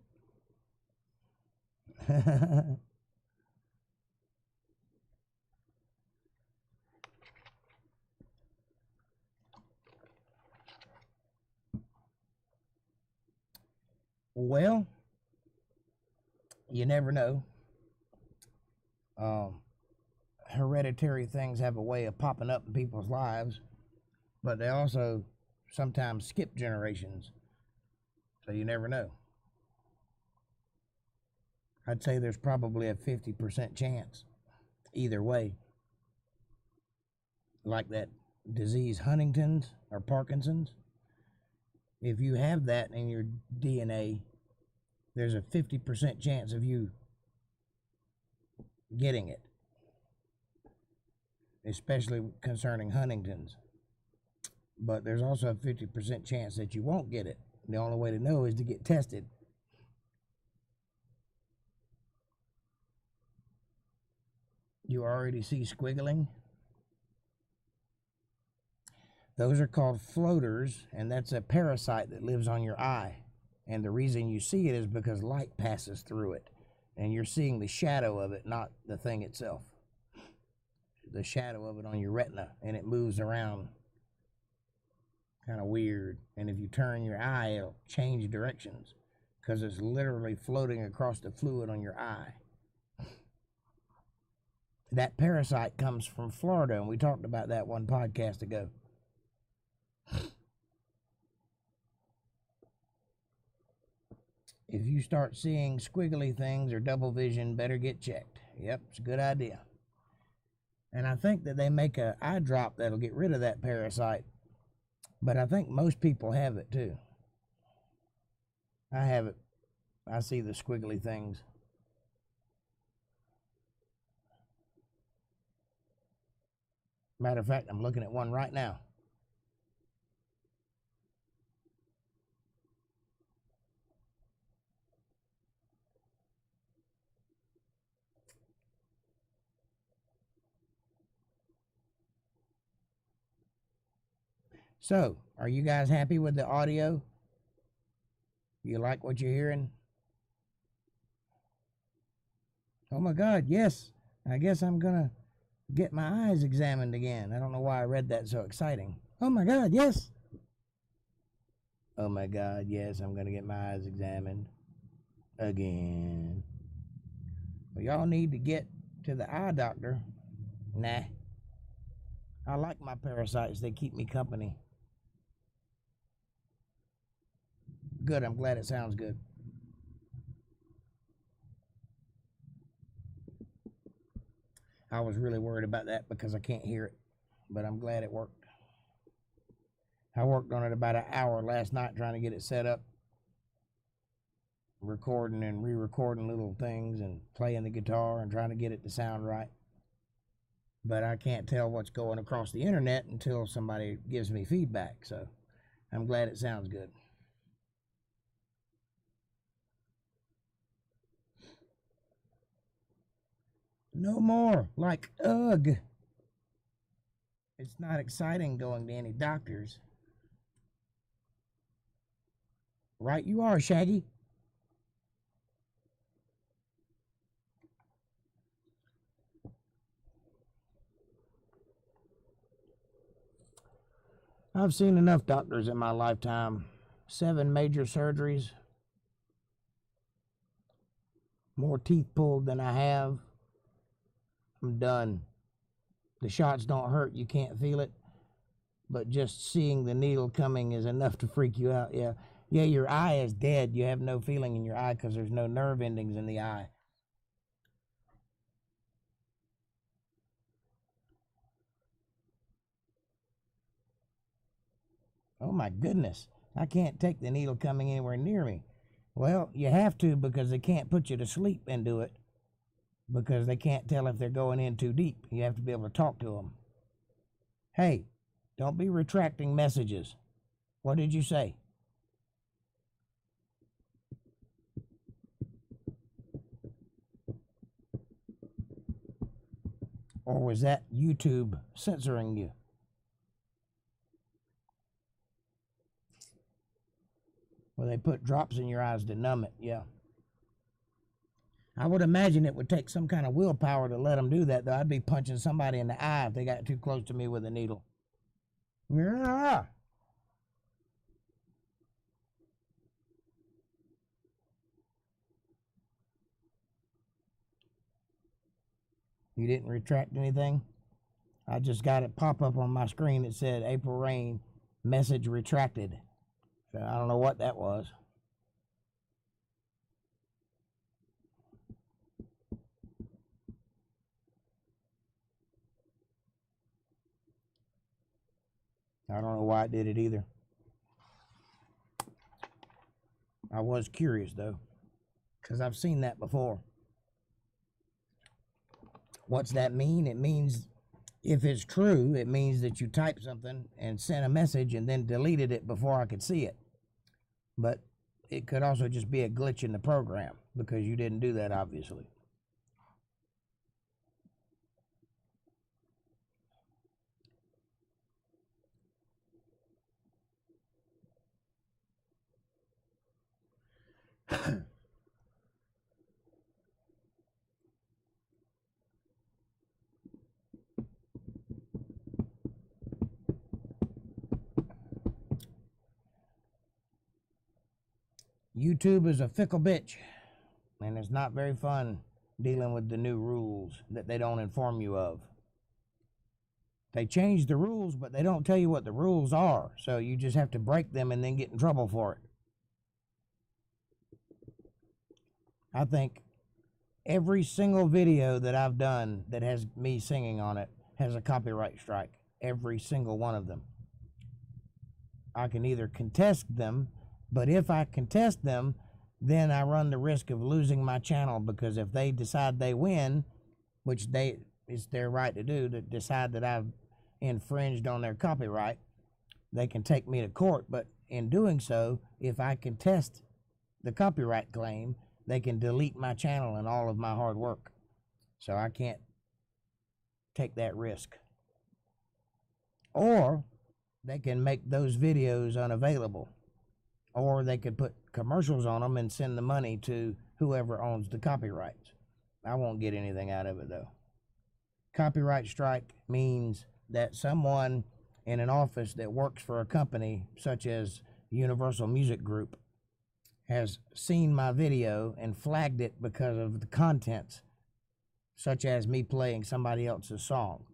Well, you never know. Hereditary things have a way of popping up in people's lives, but they also sometimes skip generations. So you never know. I'd say there's probably a 50% chance either way. Like that disease, Huntington's or Parkinson's. If you have that in your DNA, there's a 50% chance of you getting it, especially concerning Huntington's. But there's also a 50% chance that you won't get it. The only way to know is to get tested. You already see squiggling? Those are called floaters, and that's a parasite that lives on your eye. And the reason you see it is because light passes through it. And you're seeing the shadow of it, not the thing itself. The shadow of it on your retina, and it moves around kind of weird. And if you turn your eye, it'll change directions because it's literally floating across the fluid on your eye. That parasite comes from Florida, and we talked about that one podcast ago. If you start seeing squiggly things or double vision, better get checked. Yep, it's a good idea. And I think that they make an eye drop that'll get rid of that parasite. But I think most people have it too. I have it. I see the squiggly things. Matter of fact, I'm looking at one right now. So, are you guys happy with the audio? You like what you're hearing? Oh my God, yes. I guess I'm gonna get my eyes examined again. I don't know why I read that so exciting. Oh my God, yes. Oh my God, yes, I'm gonna get my eyes examined again. Well, y'all need to get to the eye doctor. Nah. I like my parasites. They keep me company. Good, I'm glad it sounds good. I was really worried about that because I can't hear it, but I'm glad it worked. I worked on it about an hour last night trying to get it set up, recording and re-recording little things and playing the guitar and trying to get it to sound right. But I can't tell what's going across the internet until somebody gives me feedback, so I'm glad it sounds good. No more like ugh. It's not exciting going to any doctors. Right you are, Shaggy. I've seen enough doctors in my lifetime. 7 major surgeries. More teeth pulled than I have. I'm done. The shots don't hurt. You can't feel it. But just seeing the needle coming is enough to freak you out. Yeah. Yeah, your eye is dead. You have no feeling in your eye because there's no nerve endings in the eye. Oh my goodness. I can't take the needle coming anywhere near me. Well, you have to because they can't put you to sleep and do it because they can't tell if they're going in too deep. You have to be able to talk to them. Hey, don't be retracting messages. What did you say? Or was that YouTube censoring you? Well, they put drops in your eyes to numb it, yeah. I would imagine it would take some kind of willpower to let them do that, though. I'd be punching somebody in the eye if they got too close to me with a needle. Yeah. You didn't retract anything? I just got it pop up on my screen. It said April Rain, message retracted. So I don't know what that was. I don't know why it did it either. I was curious though, because I've seen that before. What's that mean? It means, if it's true, it means that you typed something and sent a message and then deleted it before I could see it. But it could also just be a glitch in the program because you didn't do that, obviously. YouTube is a fickle bitch, and it's not very fun dealing with the new rules that they don't inform you of. They change the rules, but they don't tell you what the rules are, so you just have to break them and then get in trouble for it. I think every single video that I've done that has me singing on it has a copyright strike. Every single one of them. I can either contest them, but if I contest them, then I run the risk of losing my channel, because if they decide they win, which it's their right to do, to decide that I've infringed on their copyright, they can take me to court. But in doing so, if I contest the copyright claim, they can delete my channel and all of my hard work. So I can't take that risk. Or they can make those videos unavailable. Or they could put commercials on them and send the money to whoever owns the copyrights. I won't get anything out of it, though. Copyright strike means that someone in an office that works for a company such as Universal Music Group has seen my video and flagged it because of the contents, such as me playing somebody else's song,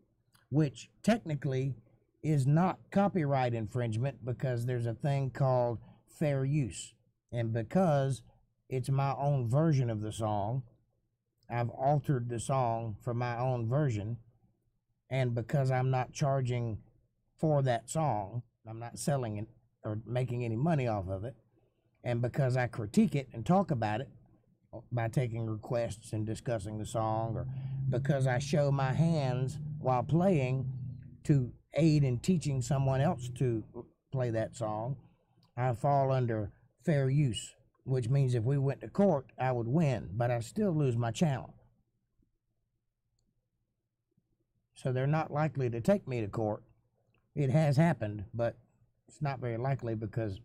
which technically is not copyright infringement because there's a thing called fair use. And because it's my own version of the song, I've altered the song for my own version. And because I'm not charging for that song, I'm not selling it or making any money off of it. And because I critique it and talk about it by taking requests and discussing the song, or because I show my hands while playing to aid in teaching someone else to play that song, I fall under fair use, which means if we went to court, I would win, but I still lose my channel. So they're not likely to take me to court. It has happened, but it's not very likely, because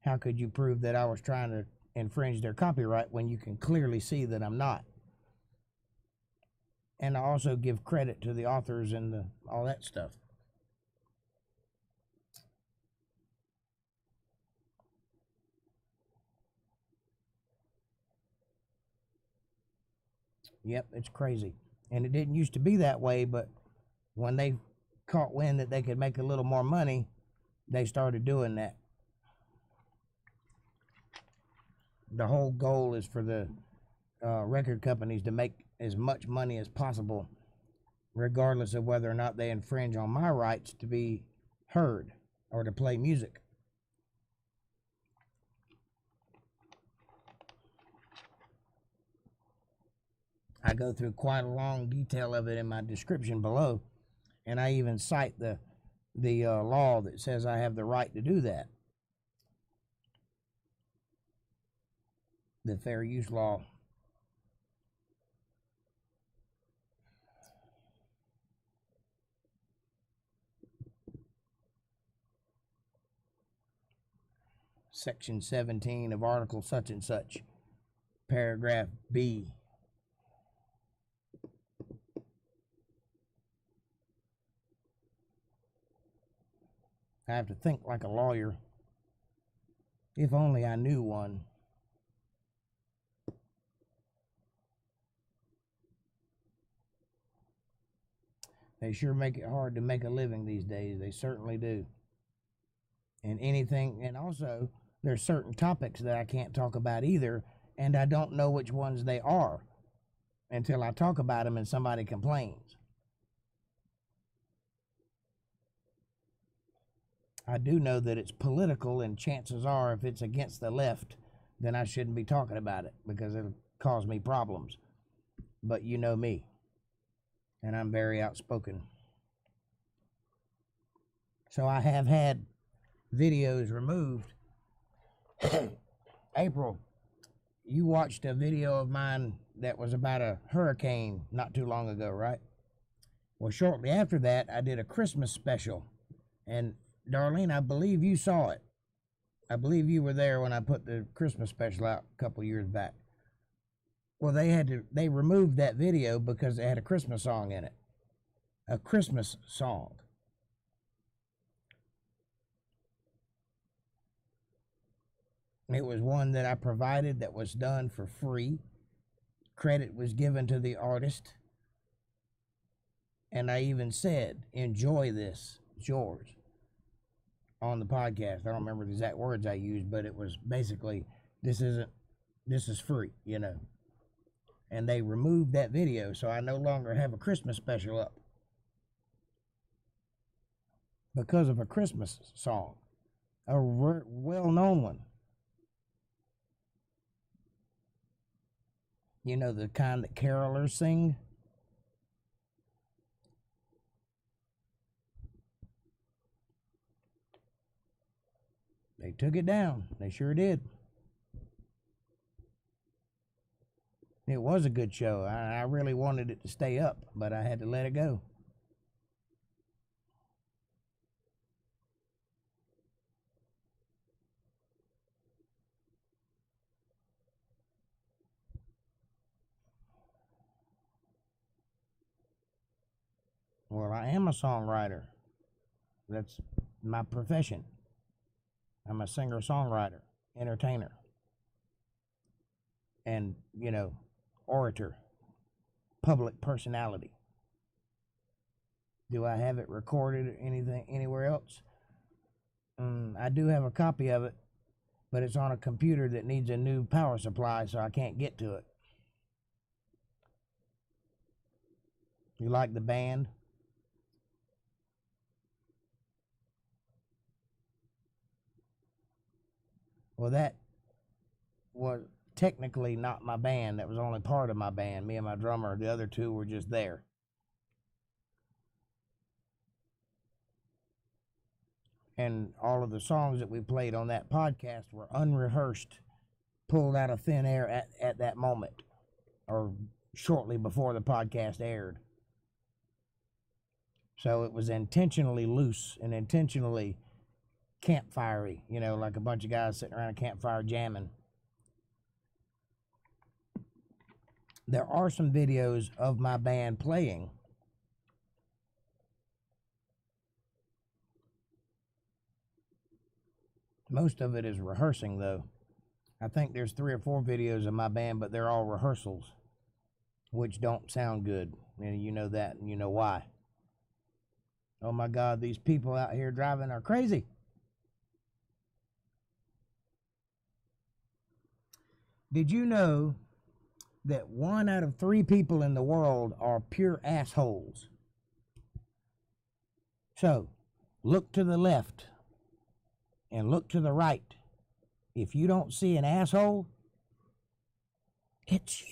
how could you prove that I was trying to infringe their copyright when you can clearly see that I'm not? And I also give credit to the authors and all that stuff. Yep, it's crazy. And it didn't used to be that way, but when they caught wind that they could make a little more money, they started doing that. The whole goal is for the record companies to make as much money as possible, regardless of whether or not they infringe on my rights to be heard or to play music. I go through quite a long detail of it in my description below, and I even cite the law that says I have the right to do that. The fair use law. Section 17 of Article such and such, paragraph B. I have to think like a lawyer. If only I knew one. They sure make it hard to make a living these days. They certainly do. And anything, and also there's certain topics that I can't talk about either, and I don't know which ones they are until I talk about them and somebody complains. I do know that it's political, and chances are if it's against the left, then I shouldn't be talking about it because it'll cause me problems. But you know me, and I'm very outspoken. So I have had videos removed. April, you watched a video of mine that was about a hurricane not too long ago, right? Well, shortly after that, I did a Christmas special, and Darlene, I believe you saw it. I believe you were there when I put the Christmas special out a couple years back. Well, they removed that video because it had a Christmas song in it. A Christmas song. It was one that I provided that was done for free. Credit was given to the artist. And I even said, enjoy this, it's yours, on the podcast. I don't remember the exact words I used, but it was basically, this is free, you know. And they removed that video, so I no longer have a Christmas special up because of a Christmas song, a well-known one. You know, the kind that carolers sing. They took it down. They sure did. It was a good show. I really wanted it to stay up, but I had to let it go. Well, I am a songwriter. That's my profession. I'm a singer-songwriter, entertainer, and, orator, public personality. Do I have it recorded or anything anywhere else? I do have a copy of it, but it's on a computer that needs a new power supply, so I can't get to it. You like the band? Well, that was technically not my band. That was only part of my band. Me and my drummer. The other two were just there. And all of the songs that we played on that podcast were unrehearsed, pulled out of thin air at that moment, or shortly before the podcast aired. So it was intentionally loose and intentionally campfirey, like a bunch of guys sitting around a campfire jamming. There are some videos of my band playing. Most of it is rehearsing, though. I think there's 3 or 4 videos of my band, but they're all rehearsals, which don't sound good. And you know that, and you know why. Oh my God, these people out here driving are crazy. Did you know that 1 out of 3 people in the world are pure assholes? So, look to the left and look to the right. If you don't see an asshole, it's you.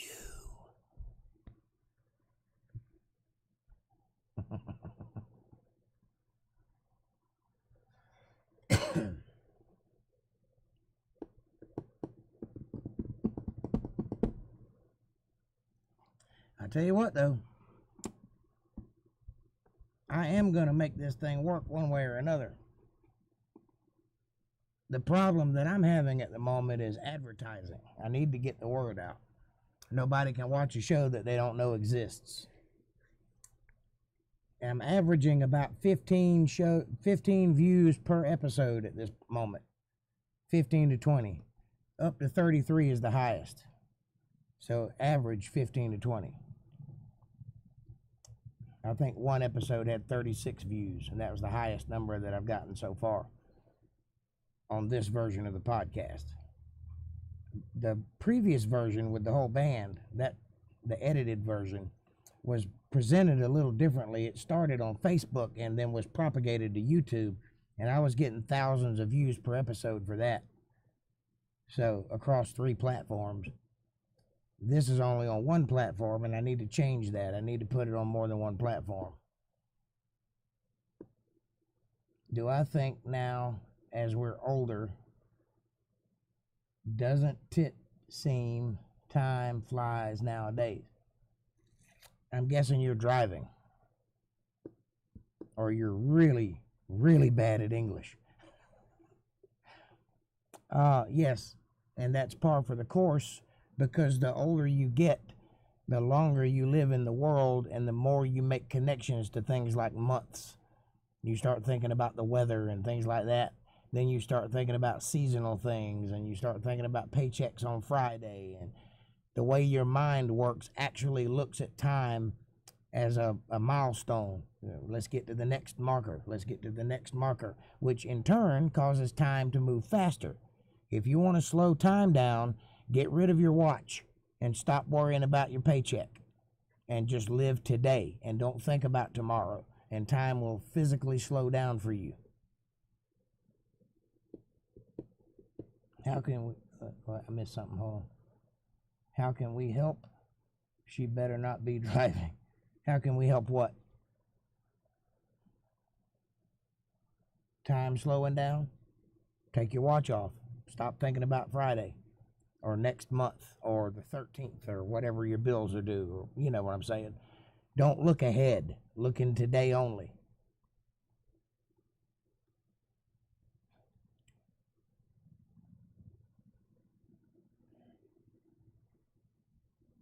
I tell you what, though, I am going to make this thing work one way or another. The problem that I'm having at the moment is advertising. I need to get the word out. Nobody can watch a show that they don't know exists. I'm averaging about 15 views per episode at this moment. 15 to 20. Up to 33 is the highest. So average 15 to 20. I think one episode had 36 views, and that was the highest number that I've gotten so far on this version of the podcast. The previous version with the whole band, the edited version, was presented a little differently. It started on Facebook and then was propagated to YouTube, and I was getting thousands of views per episode for that. So across 3 platforms. This is only on 1 platform, and I need to change that. I need to put it on more than 1 platform. Do I think now, as we're older, doesn't it seem time flies nowadays? I'm guessing you're driving, or you're really, really bad at English. Yes, and that's par for the course, because the older you get, the longer you live in the world, and the more you make connections to things like months. You start thinking about the weather and things like that. Then you start thinking about seasonal things, and you start thinking about paychecks on Friday. And the way your mind works actually looks at time as a milestone. Let's get to the next marker. Let's get to the next marker, which in turn causes time to move faster. If you want to slow time down, get rid of your watch and stop worrying about your paycheck and just live today and don't think about tomorrow, and time will physically slow down for you. How can we, I missed something, hold on. How can we help? She better not be driving. How can we help what? Time slowing down? Take your watch off. Stop thinking about Friday or next month or the 13th or whatever your bills are due. Or, you know what I'm saying? Don't look ahead. Look in today only.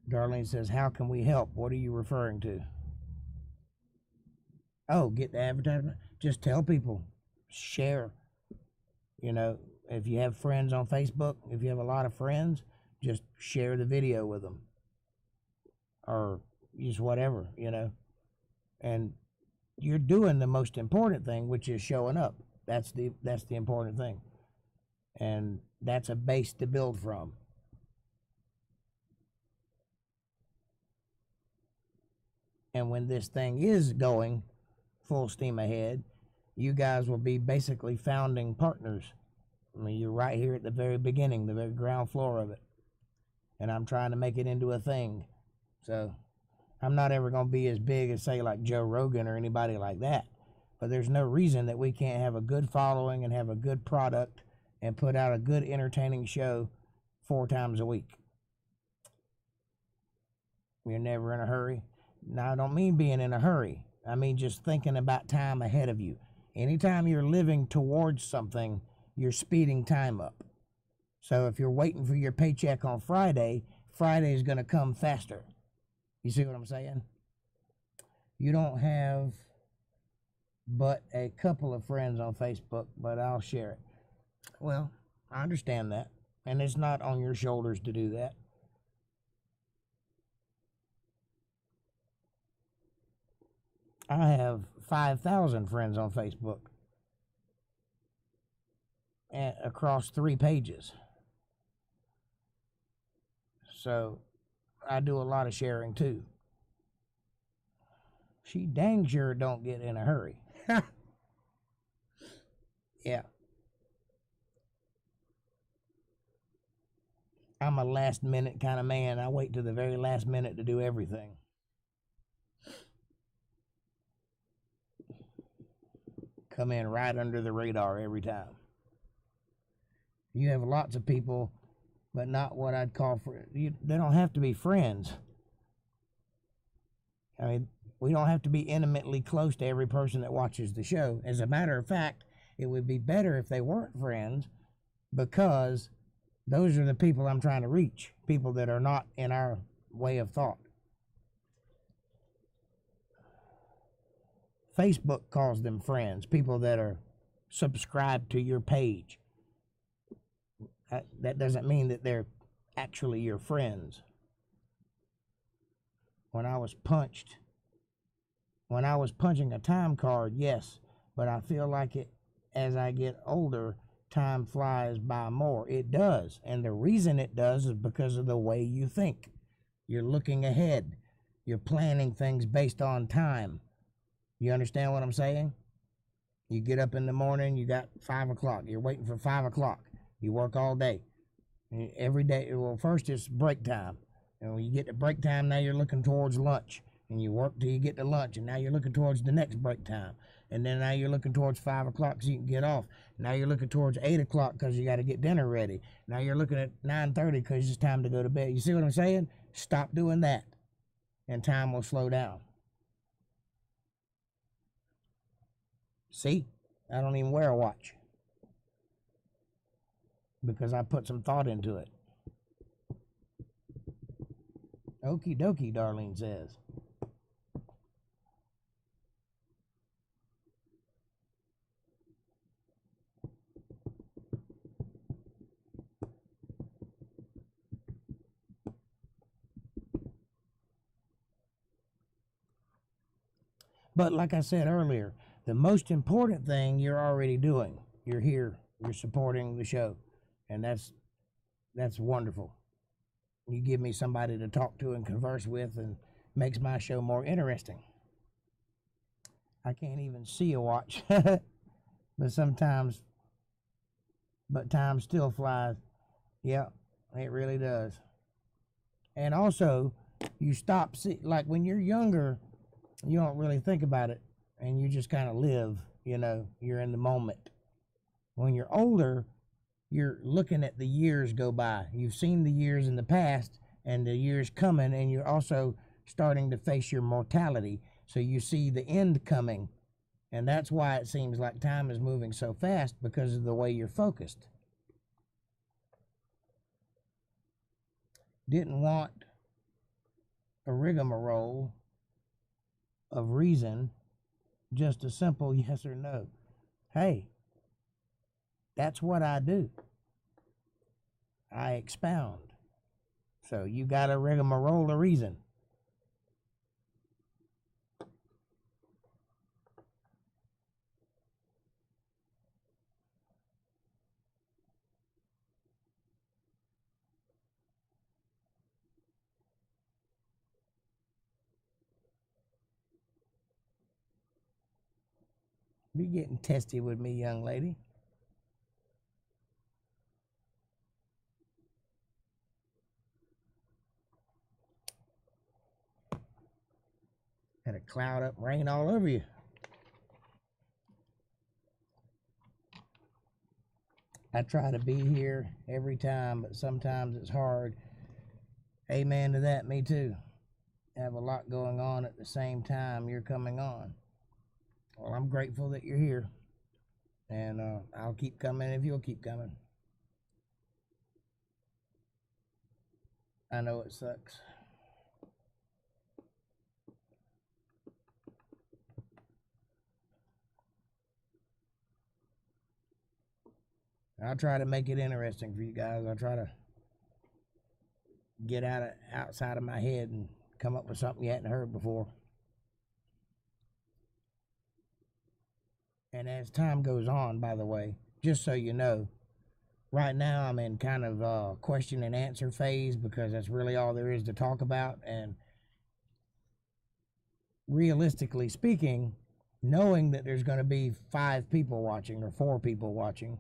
Darlene says, how can we help? What are you referring to? Oh, get the advertisement. Just tell people, share. You know, if you have friends on Facebook, if you have a lot of friends, just share the video with them, or just whatever, you know. And you're doing the most important thing, which is showing up. That's the important thing, and that's a base to build from. And when this thing is going full steam ahead, you guys will be basically founding partners. I mean, you're right here at the very beginning, the very ground floor of it. And I'm trying to make it into a thing. So I'm not ever going to be as big as, say, like Joe Rogan or anybody like that. But there's no reason that we can't have a good following and have a good product and put out a good entertaining show 4 times a week. You're never in a hurry. Now, I don't mean being in a hurry. I mean just thinking about time ahead of you. Anytime you're living towards something, you're speeding time up. So if you're waiting for your paycheck on Friday, Friday is going to come faster. You see what I'm saying? You don't have but a couple of friends on Facebook, but I'll share it. Well, I understand that. And it's not on your shoulders to do that. I have 5,000 friends on Facebook and across 3 pages. So I do a lot of sharing too. She dang sure don't get in a hurry. Yeah. I'm a last minute kind of man. I wait to the very last minute to do everything. Come in right under the radar every time. You have lots of people, but not what I'd call they don't have to be friends. I mean, we don't have to be intimately close to every person that watches the show. As a matter of fact, it would be better if they weren't friends, because those are the people I'm trying to reach, people that are not in our way of thought. Facebook calls them friends, people that are subscribed to your page. That doesn't mean that they're actually your friends. When I was punching a time card, yes, but I feel like as I get older, time flies by more. It does, and the reason it does is because of the way you think. You're looking ahead. You're planning things based on time. You understand what I'm saying? You get up in the morning, you got 5 o'clock. You're waiting for 5 o'clock. You work all day. Every day, well, first it's break time. And when you get to break time, now you're looking towards lunch. And you work till you get to lunch, and now you're looking towards the next break time. And then now you're looking towards 5 o'clock so you can get off. Now you're looking towards 8 o'clock because you got to get dinner ready. Now you're looking at 9:30 because it's time to go to bed. You see what I'm saying? Stop doing that, and time will slow down. See? I don't even wear a watch because I put some thought into it. Okie dokie, Darlene says. But like I said earlier, the most important thing you're already doing. You're here. You're supporting the show. And that's wonderful. You give me somebody to talk to and converse with, and makes my show more interesting. I can't even see a watch. But time still flies. Yeah, it really does. And also, you stop, like when you're younger, you don't really think about it, and you just kind of live, you're in the moment. When you're older, you're looking at the years go by. You've seen the years in the past and the years coming, and you're also starting to face your mortality. So you see the end coming, and that's why it seems like time is moving so fast, because of the way you're focused. Didn't want a rigmarole of reason just a simple yes or no. Hey, that's what I do. I expound. So you got a rigmarole of reason. Be getting testy with me, young lady. Had a cloud up, rain all over you. I try to be here every time, but sometimes it's hard. Amen to that, me too. I have a lot going on at the same time you're coming on. Well, I'm grateful that you're here. And I'll keep coming if you'll keep coming. I know it sucks. I'll try to make it interesting for you guys. I'll try to get outside of my head and come up with something you hadn't heard before. And as time goes on, by the way, just so you know, right now I'm in kind of question and answer phase because that's really all there is to talk about. And realistically speaking, knowing that there's going to be 5 people watching or 4 people watching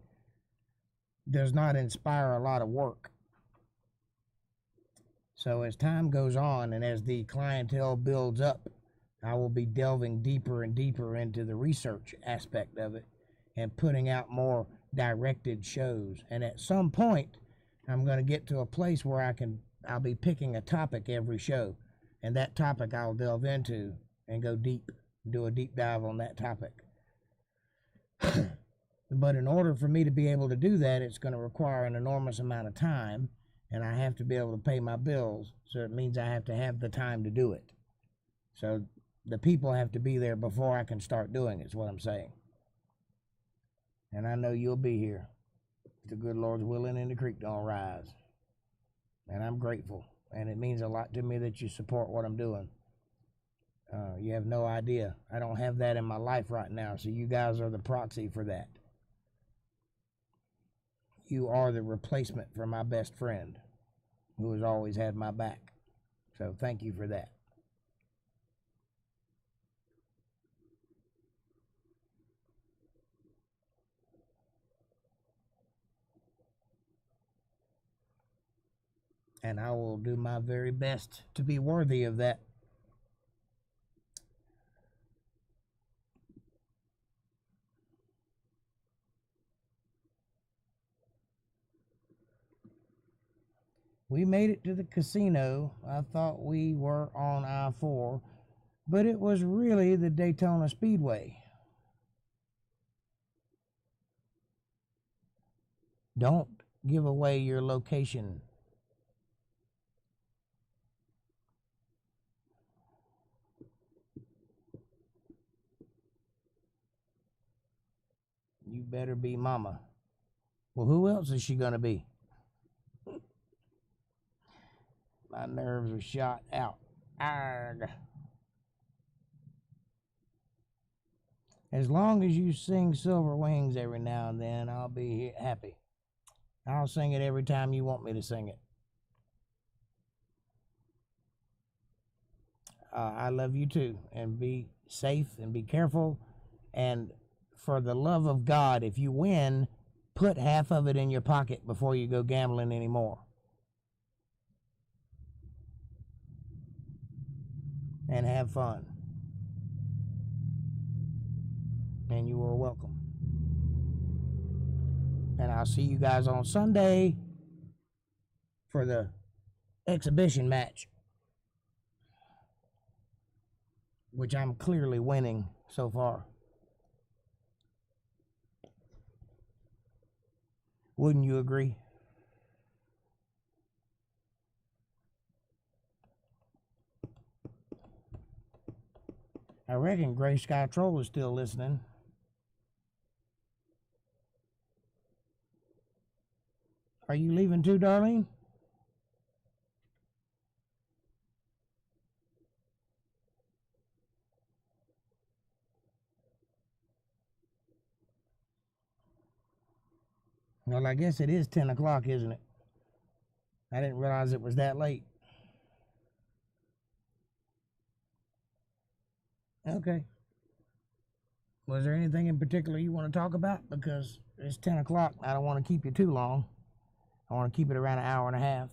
does not inspire a lot of work. So as time goes on and as the clientele builds up, I will be delving deeper and deeper into the research aspect of it and putting out more directed shows. And at some point, I'm going to get to a place where I'll be picking a topic every show. And that topic I'll delve into and go deep, do a deep dive on that topic. But in order for me to be able to do that, it's going to require an enormous amount of time, and I have to be able to pay my bills. So it means I have to have the time to do it. So the people have to be there before I can start doing it, is what I'm saying. And I know you'll be here. If the good Lord's willing and the creek don't rise. And I'm grateful. And it means a lot to me that you support what I'm doing. You have no idea. I don't have that in my life right now, so you guys are the proxy for that. You are the replacement for my best friend, who has always had my back. So thank you for that. And I will do my very best to be worthy of that. We made it to the casino. I thought we were on I-4, but it was really the Daytona Speedway. Don't give away your location. You better be mama. Well, who else is she gonna be? My nerves are shot out. Arg. As long as you sing Silver Wings every now and then, I'll be happy. I'll sing it every time you want me to sing it. I love you too. And be safe and be careful. And for the love of God, if you win, put half of it in your pocket before you go gambling anymore. And have fun. And you are welcome. And I'll see you guys on Sunday for the exhibition match, which I'm clearly winning so far. Wouldn't you agree? I reckon Gray Sky Troll is still listening. Are you leaving too, Darlene? Well, I guess it is 10 o'clock, isn't it? I didn't realize it was that late. Okay. Was there anything in particular you want to talk about? Because it's 10 o'clock. I don't want to keep you too long. I want to keep it around an hour and a half.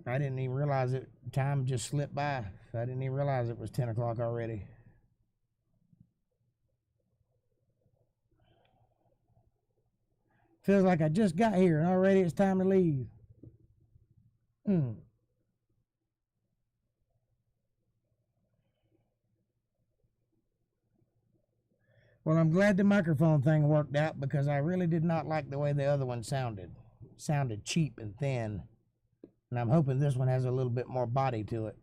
I didn't even realize it. Time just slipped by. I didn't even realize it was 10 o'clock already. Feels like I just got here and already it's time to leave. Well, I'm glad the microphone thing worked out because I really did not like the way the other one sounded. It sounded cheap and thin. And I'm hoping this one has a little bit more body to it.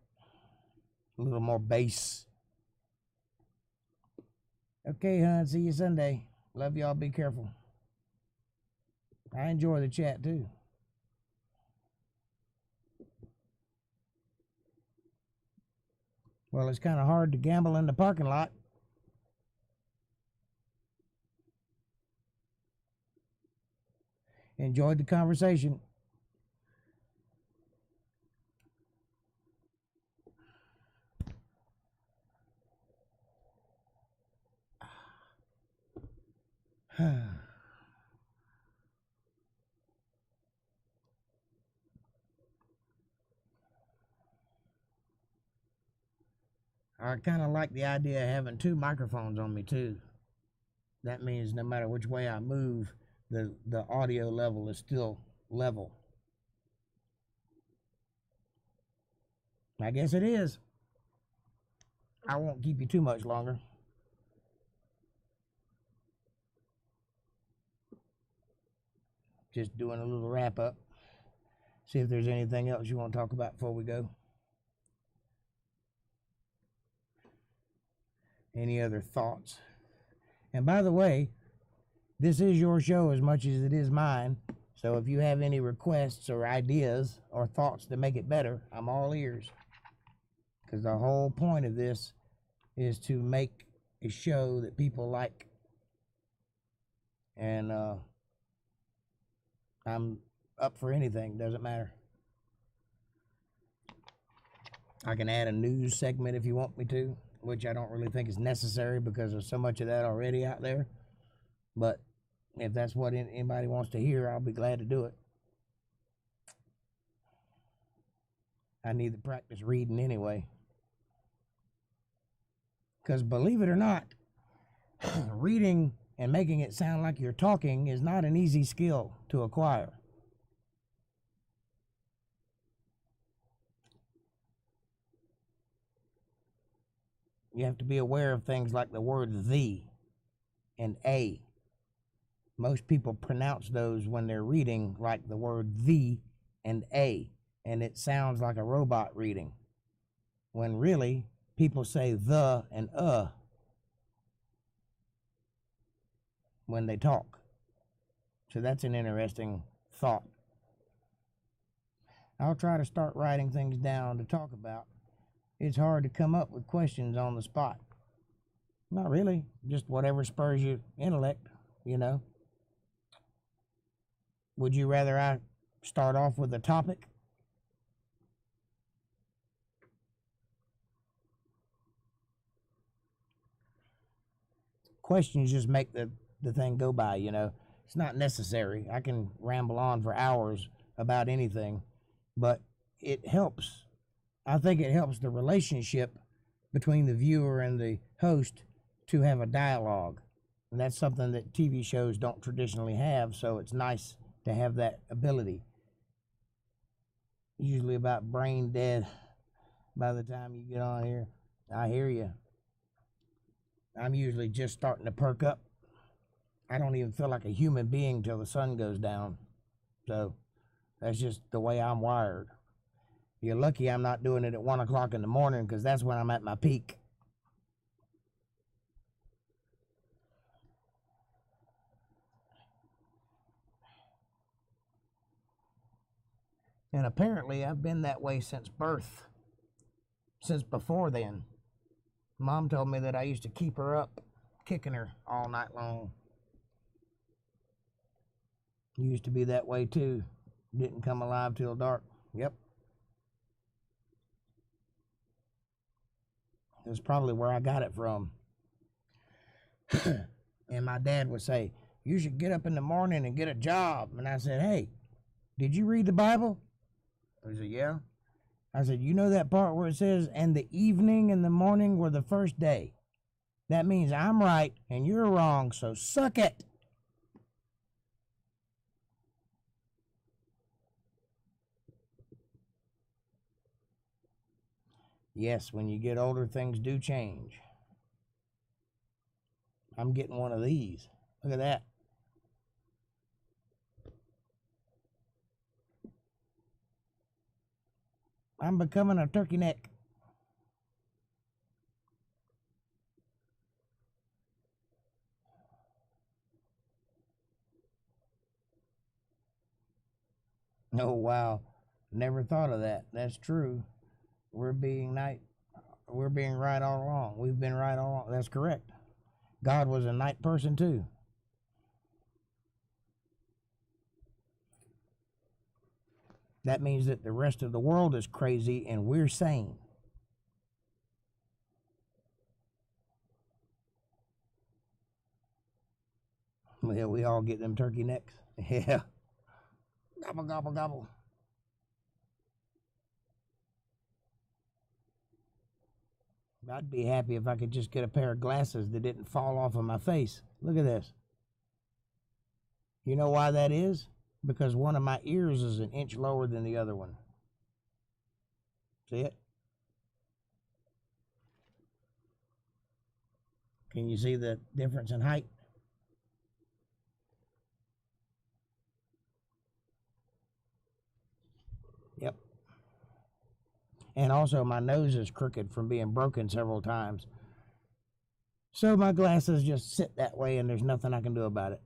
A little more bass. Okay, hon. See you Sunday. Love y'all. Be careful. I enjoy the chat, too. Well, it's kind of hard to gamble in the parking lot. Enjoyed the conversation. I kind of like the idea of having two microphones on me too. That means no matter which way I move, the audio level is still level. I guess it is. I won't keep you too much longer. Just doing a little wrap up. See if there's anything else you want to talk about before we go. Any other thoughts? And by the way, this is your show as much as it is mine. So if you have any requests or ideas or thoughts to make it better, I'm all ears. Because the whole point of this is to make a show that people like. And I'm up for anything, doesn't matter. I can add a news segment if you want me to, which I don't really think is necessary because there's so much of that already out there. But if that's what anybody wants to hear, I'll be glad to do it. I need to practice reading anyway. Because believe it or not, reading and making it sound like you're talking is not an easy skill to acquire. You have to be aware of things like the word "the" and "a." Most people pronounce those when they're reading like the word "the" and "a," and it sounds like a robot reading. When really, people say "the" and when they talk. So that's an interesting thought. I'll try to start writing things down to talk about. It's hard to come up with questions on the spot. Not really, just whatever spurs your intellect, you know. Would you rather I start off with a topic? Questions just make the thing go by, you know. It's not necessary. I can ramble on for hours about anything, but it helps. I think it helps the relationship between the viewer and the host to have a dialogue. And that's something that TV shows don't traditionally have, so it's nice to have that ability. Usually about brain dead by the time you get on here. I hear you. I'm usually just starting to perk up. I don't even feel like a human being till the sun goes down. So That's just the way I'm wired. You're lucky I'm not doing it at 1 o'clock in the morning, because that's when I'm at my peak. And apparently I've been that way since birth. Since before then. Mom told me that I used to keep her up, kicking her all night long. You used to be that way too. Didn't come alive till dark. Yep. That's probably where I got it from. And my dad would say, you should get up in the morning and get a job. And I said, hey, did you read the Bible? He said, yeah. I said, you know that part where it says, and the evening and the morning were the first day? That means I'm right and you're wrong, so suck it. Yes, when you get older, things do change. I'm getting one of these. Look at that. I'm becoming a turkey neck. Oh, wow. Never thought of that. That's true. We're being right all along. We've been right all along. That's correct. God was a night person too. That means that the rest of the world is crazy and we're sane. Yeah, we all get them turkey necks. Yeah. Gobble, gobble, gobble. I'd be happy if I could just get a pair of glasses that didn't fall off of my face. Look at this. You know why that is? Because one of my ears is an inch lower than the other one. See it? Can you see the difference in height? Yep. And also my nose is crooked from being broken several times. So my glasses just sit that way and there's nothing I can do about it.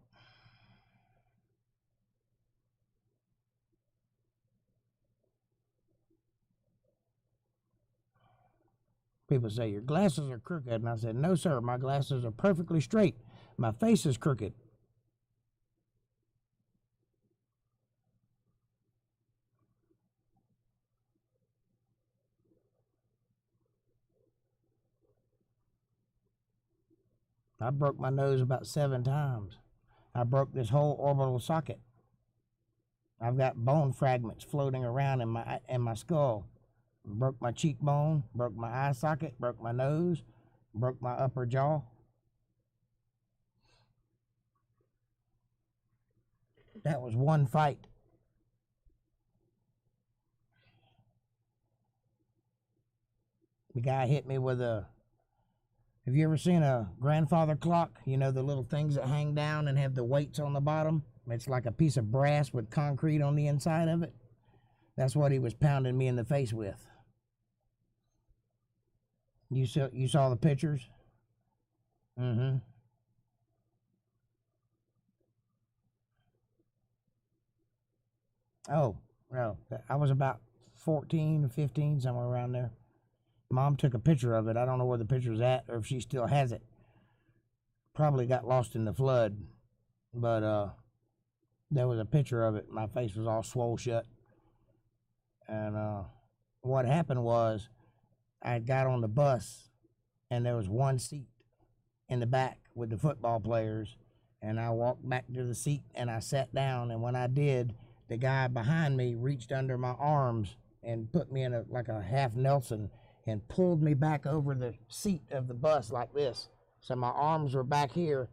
People say, your glasses are crooked. And I said, no, sir, my glasses are perfectly straight. My face is crooked. I broke my nose about 7 times. I broke this whole orbital socket. I've got bone fragments floating around in my skull. Broke my cheekbone, broke my eye socket, broke my nose, broke my upper jaw. That was one fight. The guy hit me with a... Have you ever seen a grandfather clock? You know, the little things that hang down and have the weights on the bottom? It's like a piece of brass with concrete on the inside of it. That's what he was pounding me in the face with. You saw the pictures? Mm-hmm. Oh, no. I was about 14 or 15, somewhere around there. Mom took a picture of it. I don't know where the picture's at or if she still has it. Probably got lost in the flood. But there was a picture of it. My face was all swole shut. And what happened was I got on the bus and there was one seat in the back with the football players. And I walked back to the seat and I sat down. And when I did, the guy behind me reached under my arms and put me in like a half Nelson and pulled me back over the seat of the bus like this. So my arms were back here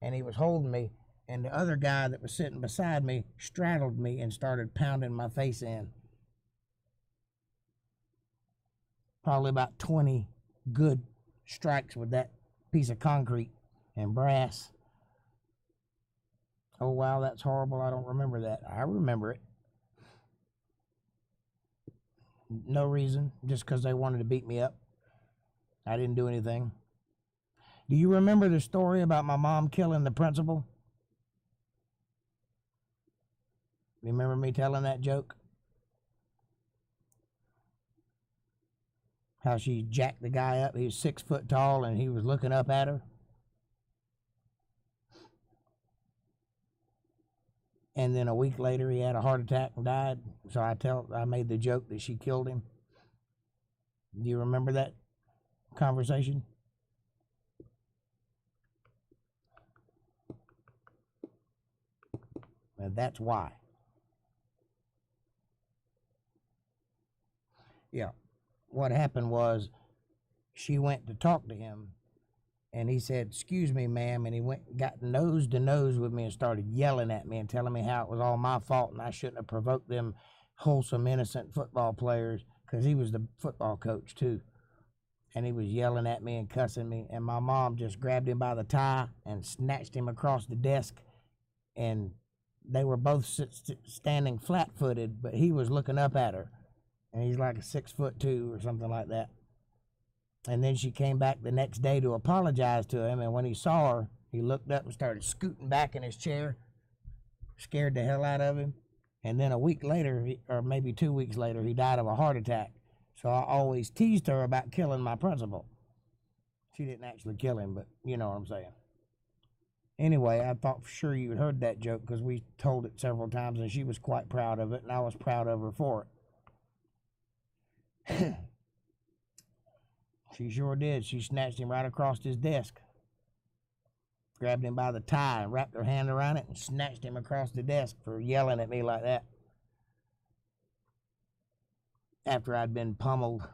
and he was holding me. And the other guy that was sitting beside me straddled me and started pounding my face in. Probably about 20 good strikes with that piece of concrete and brass. Oh, wow, that's horrible. I don't remember that. I remember it. No reason, just because they wanted to beat me up. I didn't do anything. Do you remember the story about my mom killing the principal? Remember me telling that joke? How she jacked the guy up. He was 6 foot tall and he was looking up at her. And then a week later he had a heart attack and died. So I made the joke that she killed him. Do you remember that conversation? And that's why. Yeah. What happened was she went to talk to him and he said, "Excuse me, ma'am," and he got nose to nose with me and started yelling at me and telling me how it was all my fault and I shouldn't have provoked them wholesome, innocent football players, because he was the football coach too. And he was yelling at me and cussing me, and my mom just grabbed him by the tie and snatched him across the desk, and they were both standing flat-footed, but he was looking up at her, and he's like 6'2" or something like that. And then she came back the next day to apologize to him, and when he saw her, he looked up and started scooting back in his chair, scared the hell out of him. And then a week later, or maybe 2 weeks later, he died of a heart attack. So I always teased her about killing my principal. She didn't actually kill him, but you know what I'm saying. Anyway, I thought for sure you had heard that joke because we told it several times, and she was quite proud of it, and I was proud of her for it. She sure did. She snatched him right across his desk, grabbed him by the tie and wrapped her hand around it and snatched him across the desk for yelling at me like that after I'd been pummeled.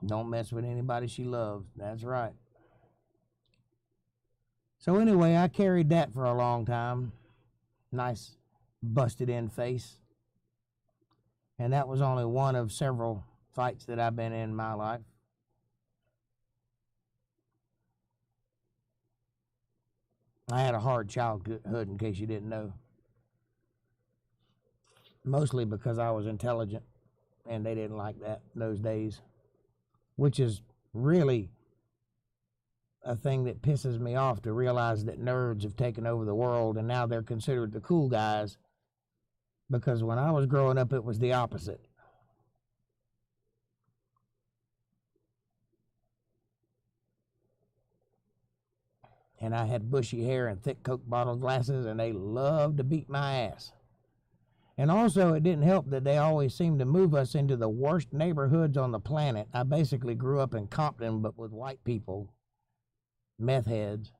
Don't mess with anybody she loves. That's right. So anyway, I carried that for a long time. Nice busted in face. And that was only one of several fights that I've been in my life. I had a hard childhood, in case you didn't know. Mostly because I was intelligent, and they didn't like that those days. Which is really a thing that pisses me off, to realize that nerds have taken over the world, and now they're considered the cool guys. Because when I was growing up, it was the opposite. And I had bushy hair and thick Coke bottle glasses, and they loved to beat my ass. And also, it didn't help that they always seemed to move us into the worst neighborhoods on the planet. I basically grew up in Compton, but with white people, meth heads.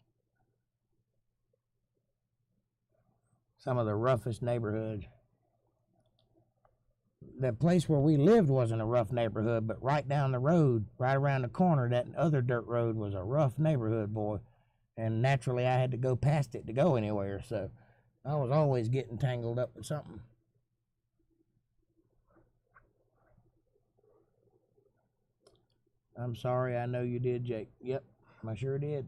Some of the roughest neighborhoods. The place where we lived wasn't a rough neighborhood, but right down the road, right around the corner, that other dirt road was a rough neighborhood, boy. And naturally, I had to go past it to go anywhere, so I was always getting tangled up with something. I'm sorry, I know you did, Jake. Yep, I sure did.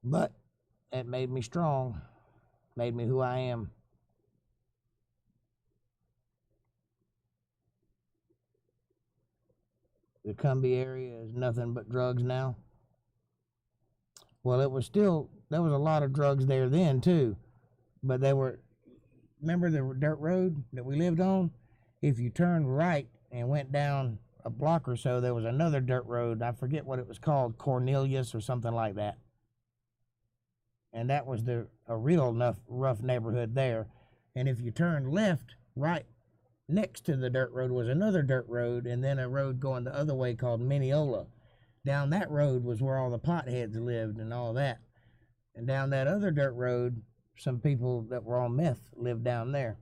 But it made me strong, made me who I am. The Cumbie area is nothing but drugs now. Well, there was a lot of drugs there then too, but remember the dirt road that we lived on? If you turned right and went down a block or so, there was another dirt road. I forget what it was called, Cornelius or something like that. And that was a real rough neighborhood there. And if you turned left, right next to the dirt road was another dirt road, and then a road going the other way called Mineola. Down that road was where all the potheads lived and all that. And down that other dirt road, some people that were on meth lived down there.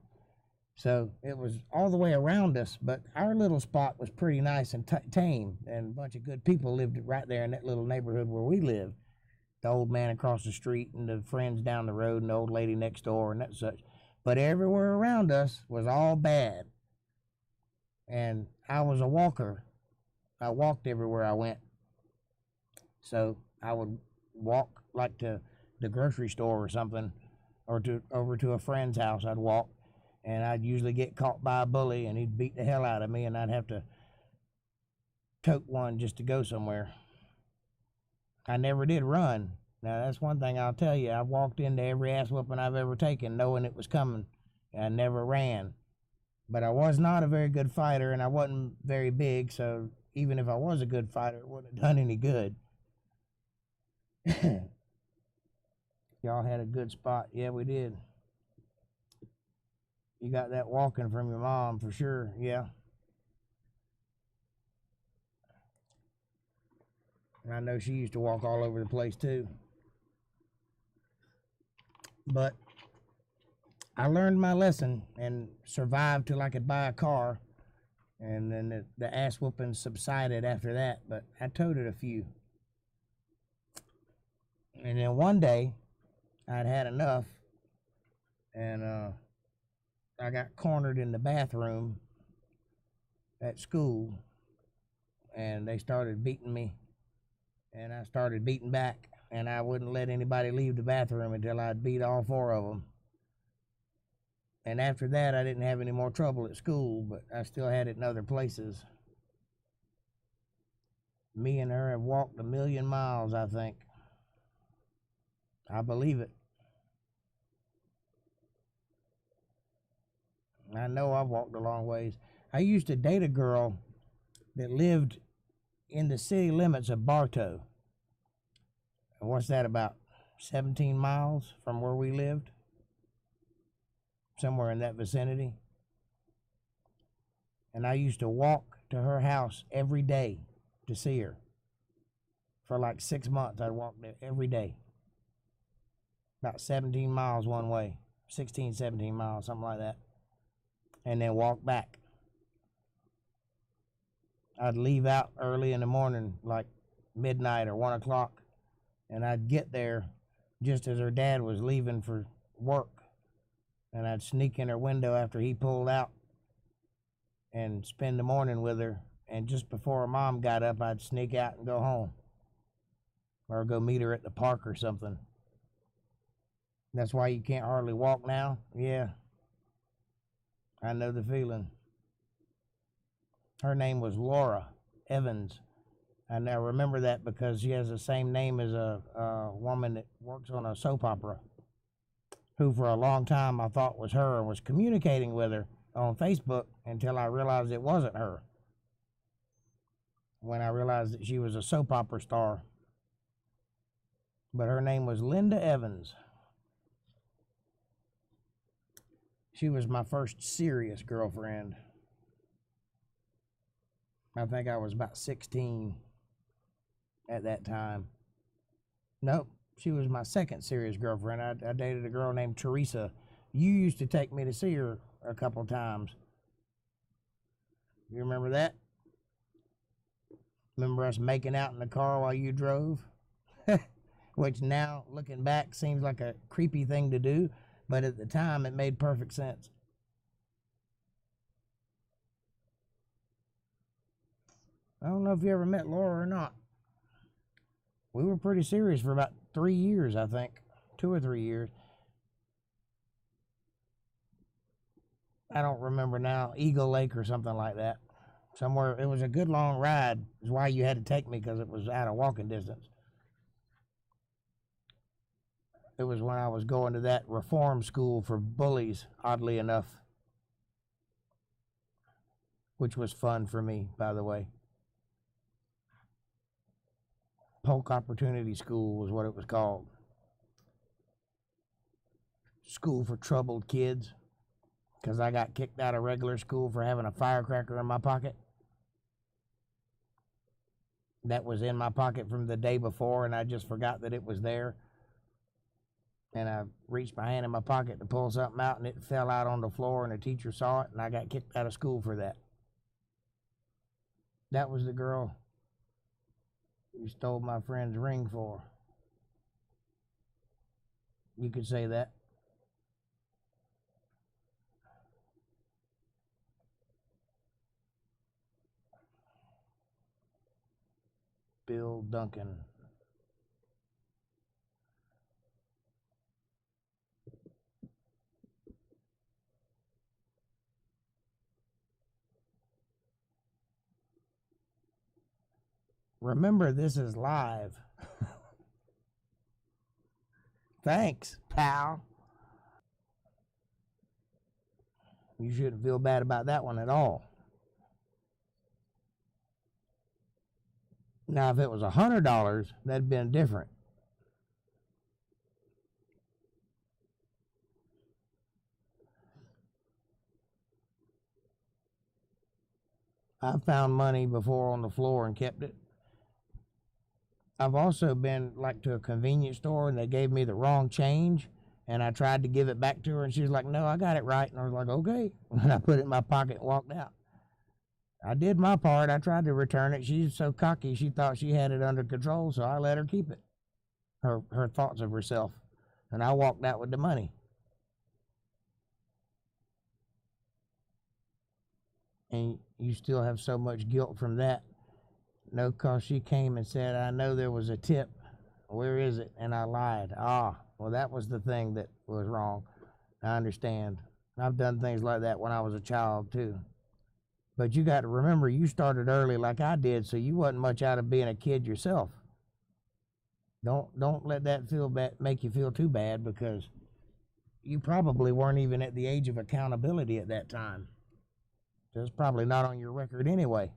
So it was all the way around us, but our little spot was pretty nice and tame, and a bunch of good people lived right there in that little neighborhood where we lived. The old man across the street and the friends down the road and the old lady next door and that such. But everywhere around us was all bad. And I was a walker. I walked everywhere I went. So I would walk like to the grocery store or something, or over to a friend's house. I'd walk, and I'd usually get caught by a bully, and he'd beat the hell out of me, and I'd have to tote one just to go somewhere. I never did run. Now, that's one thing I'll tell you. I walked into every ass whooping I've ever taken knowing it was coming. I never ran. But I was not a very good fighter, and I wasn't very big, so even if I was a good fighter, it wouldn't have done any good. Y'all had a good spot. Yeah, we did. You got that walking from your mom for sure, yeah. And I know she used to walk all over the place too. But I learned my lesson and survived till I could buy a car. And then the ass whooping subsided after that, but I toted a few. And then one day, I'd had enough, and I got cornered in the bathroom at school, and they started beating me, and I started beating back, and I wouldn't let anybody leave the bathroom until I'd beat all 4 of them. And after that, I didn't have any more trouble at school, but I still had it in other places. Me and her have walked 1,000,000 miles, I think. I believe it. I know I've walked a long ways. I used to date a girl that lived in the city limits of Bartow. And what's that, about 17 miles from where we lived? Somewhere in that vicinity. And I used to walk to her house every day to see her. For like 6 months, I'd walk there every day. About 17 miles one way. 16, 17 miles, something like that. And then walk back. I'd leave out early in the morning, like midnight or 1 o'clock. And I'd get there just as her dad was leaving for work. And I'd sneak in her window after he pulled out and spend the morning with her. And just before her mom got up, I'd sneak out and go home. Or go meet her at the park or something. That's why you can't hardly walk now? Yeah. I know the feeling. Her name was Laura Evans. And I remember that because she has the same name as a woman that works on a soap opera, who for a long time I thought was her and was communicating with her on Facebook until I realized it wasn't her. When I realized that she was a soap opera star. But her name was Linda Evans. She was my first serious girlfriend. I think I was about 16 at that time. Nope, she was my second serious girlfriend. I dated a girl named Teresa. You used to take me to see her a couple times. You remember that? Remember us making out in the car while you drove? Which now, looking back, seems like a creepy thing to do. But at the time, it made perfect sense. I don't know if you ever met Laura or not. We were pretty serious for about 3 years, I think. 2 or 3 years. I don't remember now. Eagle Lake or something like that. Somewhere. It was a good long ride. Is why you had to take me, because it was out of walking distance. It was when I was going to that reform school for bullies, oddly enough. Which was fun for me, by the way. Polk Opportunity School was what it was called. School for troubled kids. Because I got kicked out of regular school for having a firecracker in my pocket. That was in my pocket from the day before, and I just forgot that it was there. And I reached my hand in my pocket to pull something out, and it fell out on the floor, and the teacher saw it, and I got kicked out of school for that. That was the girl you stole my friend's ring for. You could say that. Bill Duncan. Remember, this is live. Thanks, pal. You shouldn't feel bad about that one at all. Now, if it was $100, that'd been different. I've found money before on the floor and kept it. I've also been like to a convenience store and they gave me the wrong change and I tried to give it back to her and she was like, no, I got it right. And I was like, okay. And I put it in my pocket and walked out. I did my part. I tried to return it. She's so cocky, she thought she had it under control, so I let her keep it. Her thoughts of herself. And I walked out with the money. And you still have so much guilt from that. No, because she came and said, I know there was a tip. Where is it? And I lied. Ah, well, that was the thing that was wrong. I understand. I've done things like that when I was a child, too. But you got to remember, you started early like I did, so you wasn't much out of being a kid yourself. Don't let that feel bad, make you feel too bad, because you probably weren't even at the age of accountability at that time. So it's probably not on your record anyway.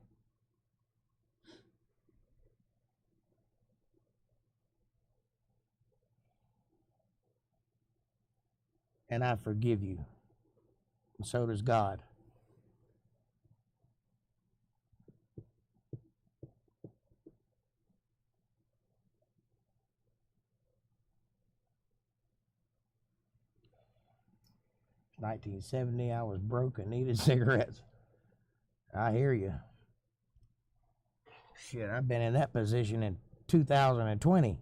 And I forgive you. And so does God. It's 1970, I was broke and needed cigarettes. I hear you. Shit, I've been in that position in 2020.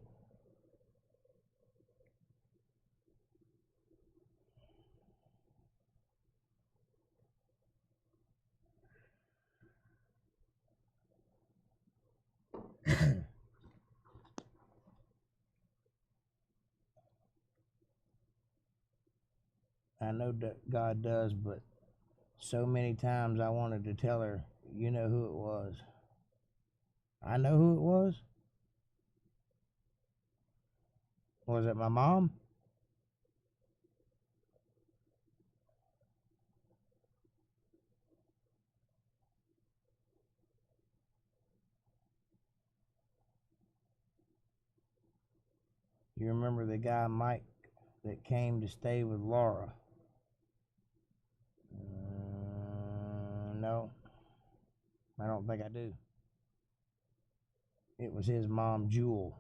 I know that God does, but so many times I wanted to tell her, you know who it was. I know who it was. Was it my mom? You remember the guy Mike that came to stay with Laura? No, I don't think I do. It was his mom, Jewel.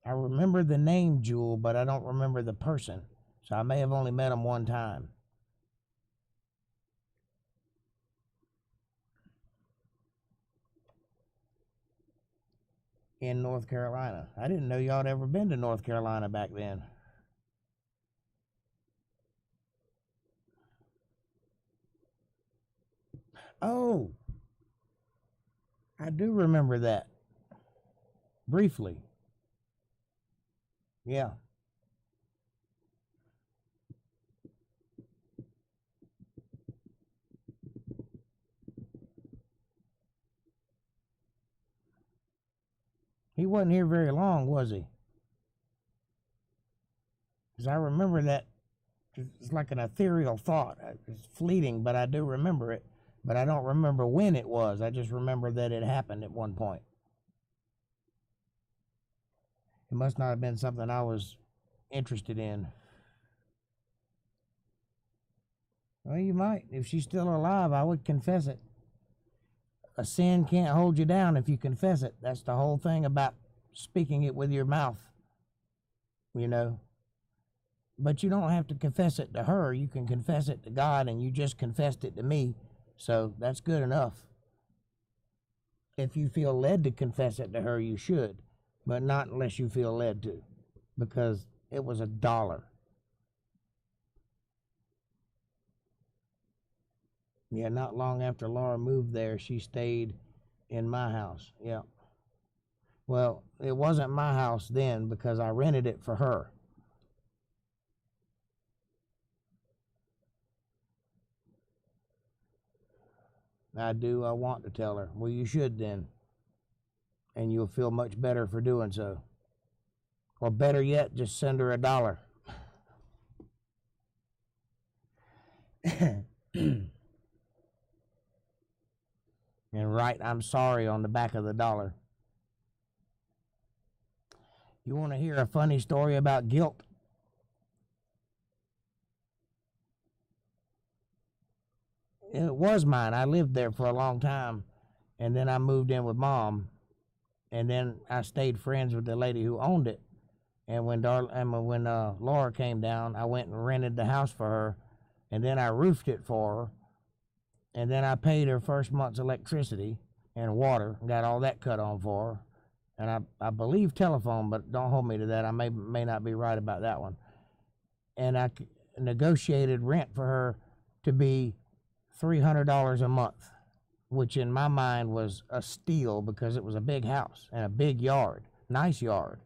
I remember the name Jewel, but I don't remember the person. So I may have only met him one time. In North Carolina. I didn't know y'all had ever been to North Carolina back then. Oh, I do remember that. Briefly. Yeah. He wasn't here very long, was he? Because I remember that. It's like an ethereal thought. It's fleeting, but I do remember it. But I don't remember when it was. I just remember that it happened at one point. It must not have been something I was interested in. Well, you might. If she's still alive, I would confess it. A sin can't hold you down if you confess it. That's the whole thing about speaking it with your mouth, you know. But you don't have to confess it to her. You can confess it to God, and you just confessed it to me. So that's good enough. If you feel led to confess it to her, you should. But not unless you feel led to. Because it was $1. Yeah, not long after Laura moved there, she stayed in my house. Yeah. Well, it wasn't my house then because I rented it for her. I do. I want to tell her. Well, you should then. and you'll feel much better for doing so. Or better yet, just send her $1. And write "I'm sorry" on the back of the dollar. You want to hear a funny story about guilt? It was mine. I lived there for a long time, and then I moved in with Mom, and then I stayed friends with the lady who owned it. And when Laura came down, I went and rented the house for her, and then I roofed it for her, and then I paid her first month's electricity and water, got all that cut on for her, and I believe telephone, but don't hold me to that. I may not be right about that one. And I negotiated rent for her to be $300 a month, which in my mind was a steal because it was a big house and a big yard, nice yard.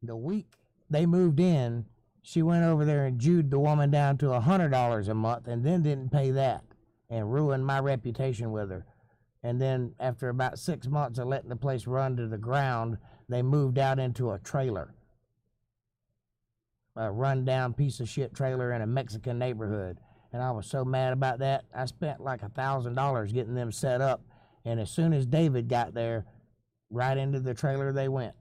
The week they moved in, she went over there and Jewed the woman down to $100 a month, and then didn't pay that, and ruined my reputation with her. And then after about 6 months of letting the place run to the ground, they moved out into a trailer, a run-down piece of shit trailer in a Mexican neighborhood. And I was so mad about that, I spent like $1,000 getting them set up. And as soon as David got there, right into the trailer they went.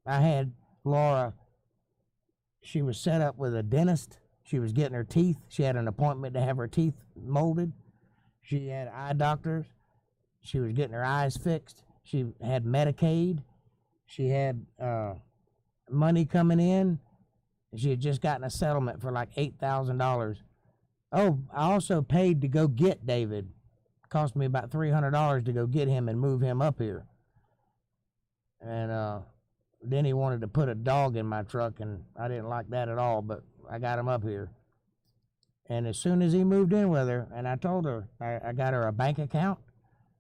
I had Laura, she was set up with a dentist. She was getting her teeth. She had an appointment to have her teeth molded. She had eye doctors. She was getting her eyes fixed. She had Medicaid. She had money coming in. She had just gotten a settlement for like $8,000. Oh, I also paid to go get David. It cost me about $300 to go get him and move him up here. And then he wanted to put a dog in my truck, and I didn't like that at all, but I got him up here. And as soon as he moved in with her, and I told her, I got her a bank account,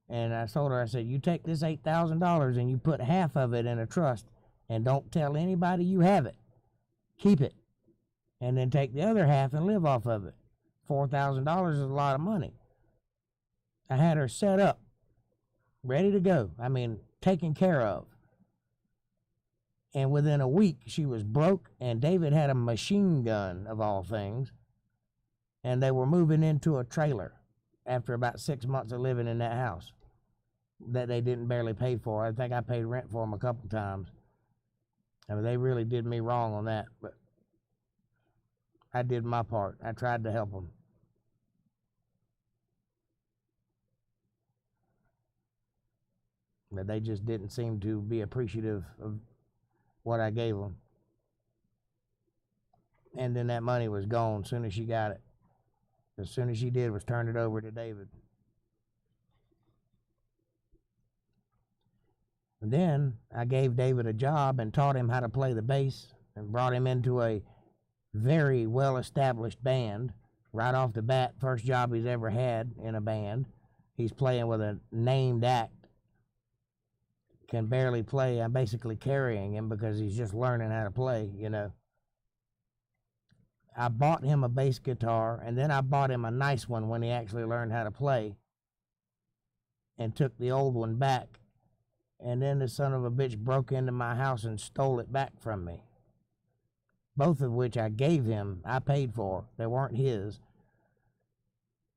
and I told her, I said, you take this $8,000 and you put half of it in a trust, and don't tell anybody you have it. Keep it. And then take the other half and live off of it. $4,000 is a lot of money. I had her set up, ready to go. I mean, taken care of. And within a week, she was broke, and David had a machine gun, of all things, and they were moving into a trailer after about 6 months of living in that house that they didn't barely pay for. I think I paid rent for them a couple times. I mean, they really did me wrong on that, but I did my part. I tried to help them. But they just didn't seem to be appreciative of what I gave them. And then that money was gone as soon as she got it. As soon as she did was turn it over to David. And then I gave David a job and taught him how to play the bass and brought him into a very well-established band. Right off the bat, first job he's ever had in a band. He's playing with a named act. Can barely play. I'm basically carrying him because he's just learning how to play, you know. I bought him a bass guitar, and then I bought him a nice one when he actually learned how to play, and took the old one back. And then the son of a bitch broke into my house and stole it back from me. Both of which I gave him. I paid for. They weren't his.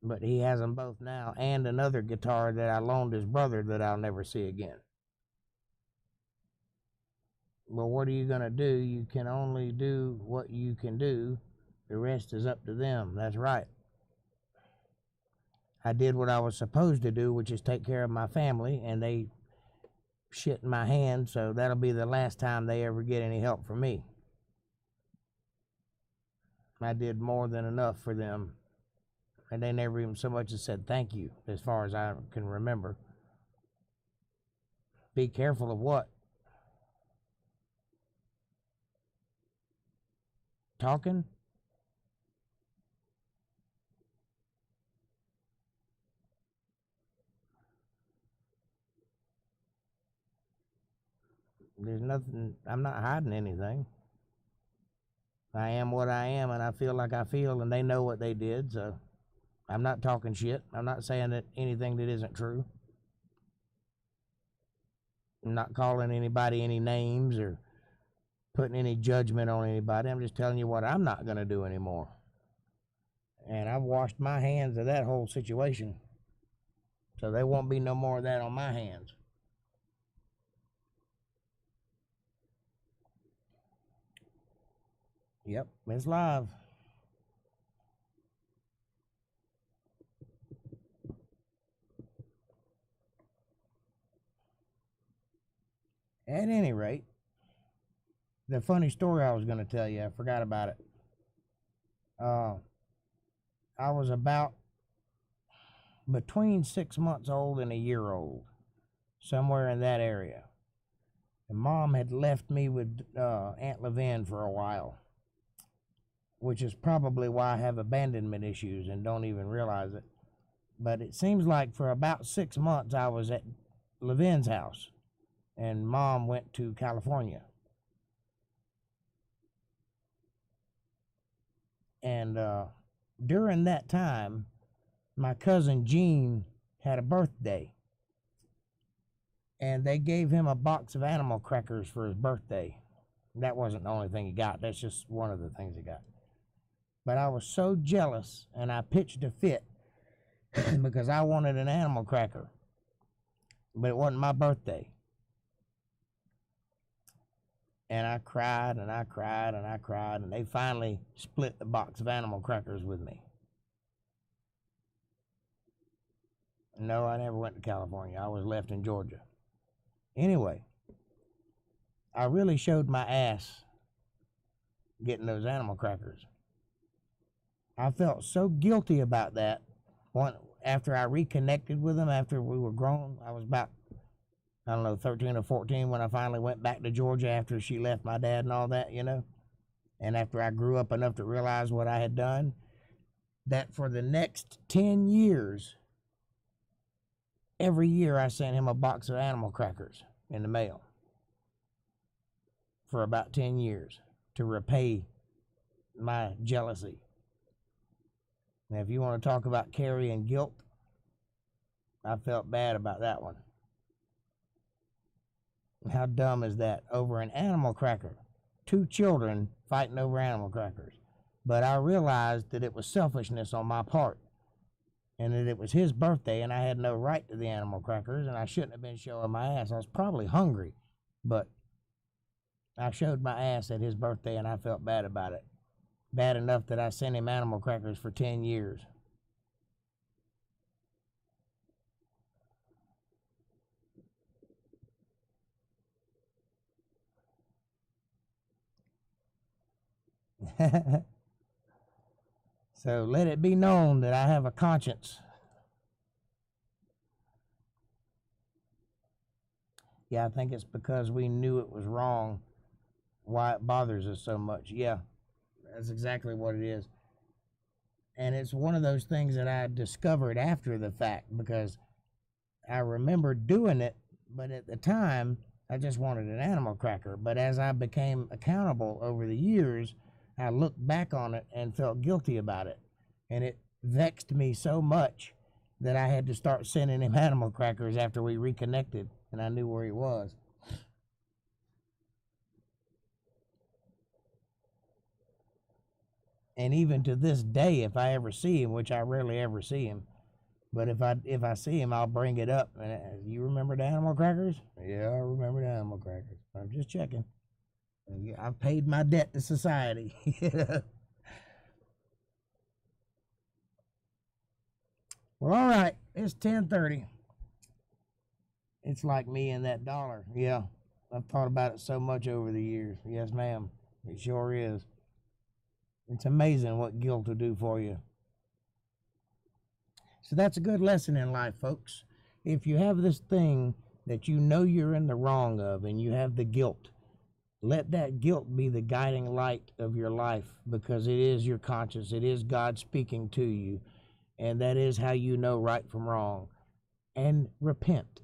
But he has them both now, and another guitar that I loaned his brother that I'll never see again. Well, what are you going to do? You can only do what you can do. The rest is up to them. That's right. I did what I was supposed to do, which is take care of my family, and they shit in my hand, so that'll be the last time they ever get any help from me. I did more than enough for them, and they never even so much as said thank you, as far as I can remember. Be careful of what? Talking? There's nothing, I'm not hiding anything. I am what I am, and I feel like I feel, and they know what they did, so I'm not talking shit. I'm not saying that anything that isn't true. I'm not calling anybody any names or putting any judgment on anybody. I'm just telling you what I'm not going to do anymore. And I've washed my hands of that whole situation. So there won't be no more of that on my hands. Yep, it's live. At any rate, the funny story I was going to tell you, I forgot about it. I was about between 6 months old and a year old, somewhere in that area. And Mom had left me with Aunt Levin for a while, which is probably why I have abandonment issues and don't even realize it. But it seems like for about 6 months I was at Levin's house, and Mom went to California. And during that time, my cousin Gene had a birthday. And they gave him a box of animal crackers for his birthday. That wasn't the only thing he got. That's just one of the things he got. But I was so jealous, and I pitched a fit because I wanted an animal cracker. But it wasn't my birthday. And I cried, and I cried, and I cried, and they finally split the box of animal crackers with me. No, I never went to California. I was left in Georgia. Anyway, I really showed my ass getting those animal crackers. I felt so guilty about that. After I reconnected with them, after we were grown, I was about, 13 or 14 when I finally went back to Georgia after she left my dad and all that, And after I grew up enough to realize what I had done, that for the next 10 years, every year I sent him a box of animal crackers in the mail. For about 10 years to repay my jealousy. Now, if you want to talk about carrying guilt, I felt bad about that one. How dumb is that? Over an animal cracker. 2 children fighting over animal crackers. But I realized that it was selfishness on my part. And that it was his birthday and I had no right to the animal crackers and I shouldn't have been showing my ass. I was probably hungry, but I showed my ass at his birthday and I felt bad about it. Bad enough that I sent him animal crackers for 10 years. So let it be known that I have a conscience. Yeah, I think it's because we knew it was wrong why it bothers us so much. Yeah, that's exactly what it is. And it's one of those things that I discovered after the fact because I remember doing it, but at the time, I just wanted an animal cracker. But as I became accountable over the years, I looked back on it and felt guilty about it. And it vexed me so much that I had to start sending him animal crackers after we reconnected and I knew where he was. And even to this day, if I ever see him, which I rarely ever see him, but if I see him, I'll bring it up. And you remember the animal crackers? Yeah, I remember the animal crackers. I'm just checking. I've paid my debt to society. Well, all right. It's 10:30. It's like me and that dollar. Yeah, I've thought about it so much over the years. Yes, ma'am. It sure is. It's amazing what guilt will do for you. So that's a good lesson in life, folks. If you have this thing that you know you're in the wrong of and you have the guilt, let that guilt be the guiding light of your life because it is your conscience. It is God speaking to you. And that is how you know right from wrong. And repent.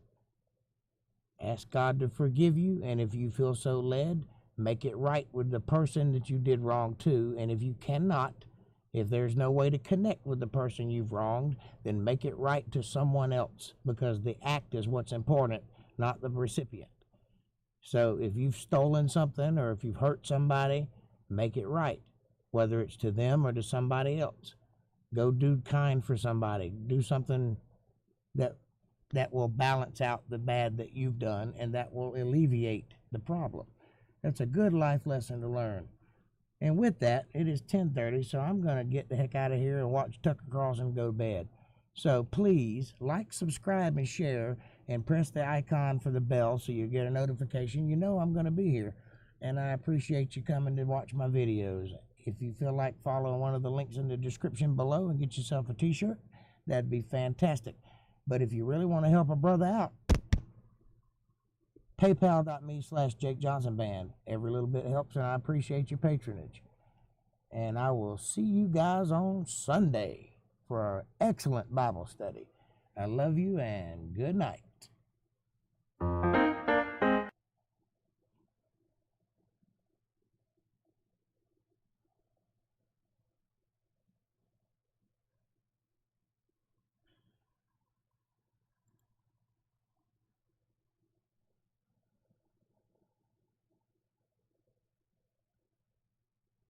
Ask God to forgive you. And if you feel so led, make it right with the person that you did wrong to. And if you cannot, if there's no way to connect with the person you've wronged, then make it right to someone else, because the act is what's important, not the recipient. So if you've stolen something or if you've hurt somebody, make it right, whether it's to them or to somebody else. Go do kind for somebody. Do something that will balance out the bad that you've done, and that will alleviate the problem. That's a good life lesson to learn. And with that, it is 10:30, so I'm going to get the heck out of here and watch Tucker Carlson and go to bed. So please like, subscribe, and share, and press the icon for the bell so you get a notification. You know I'm going to be here, and I appreciate you coming to watch my videos. If you feel like following one of the links in the description below and get yourself a t-shirt, that'd be fantastic. But if you really want to help a brother out, paypal.me/JakeJohnsonBand. Every little bit helps, and I appreciate your patronage. And I will see you guys on Sunday for our excellent Bible study. I love you, and good night.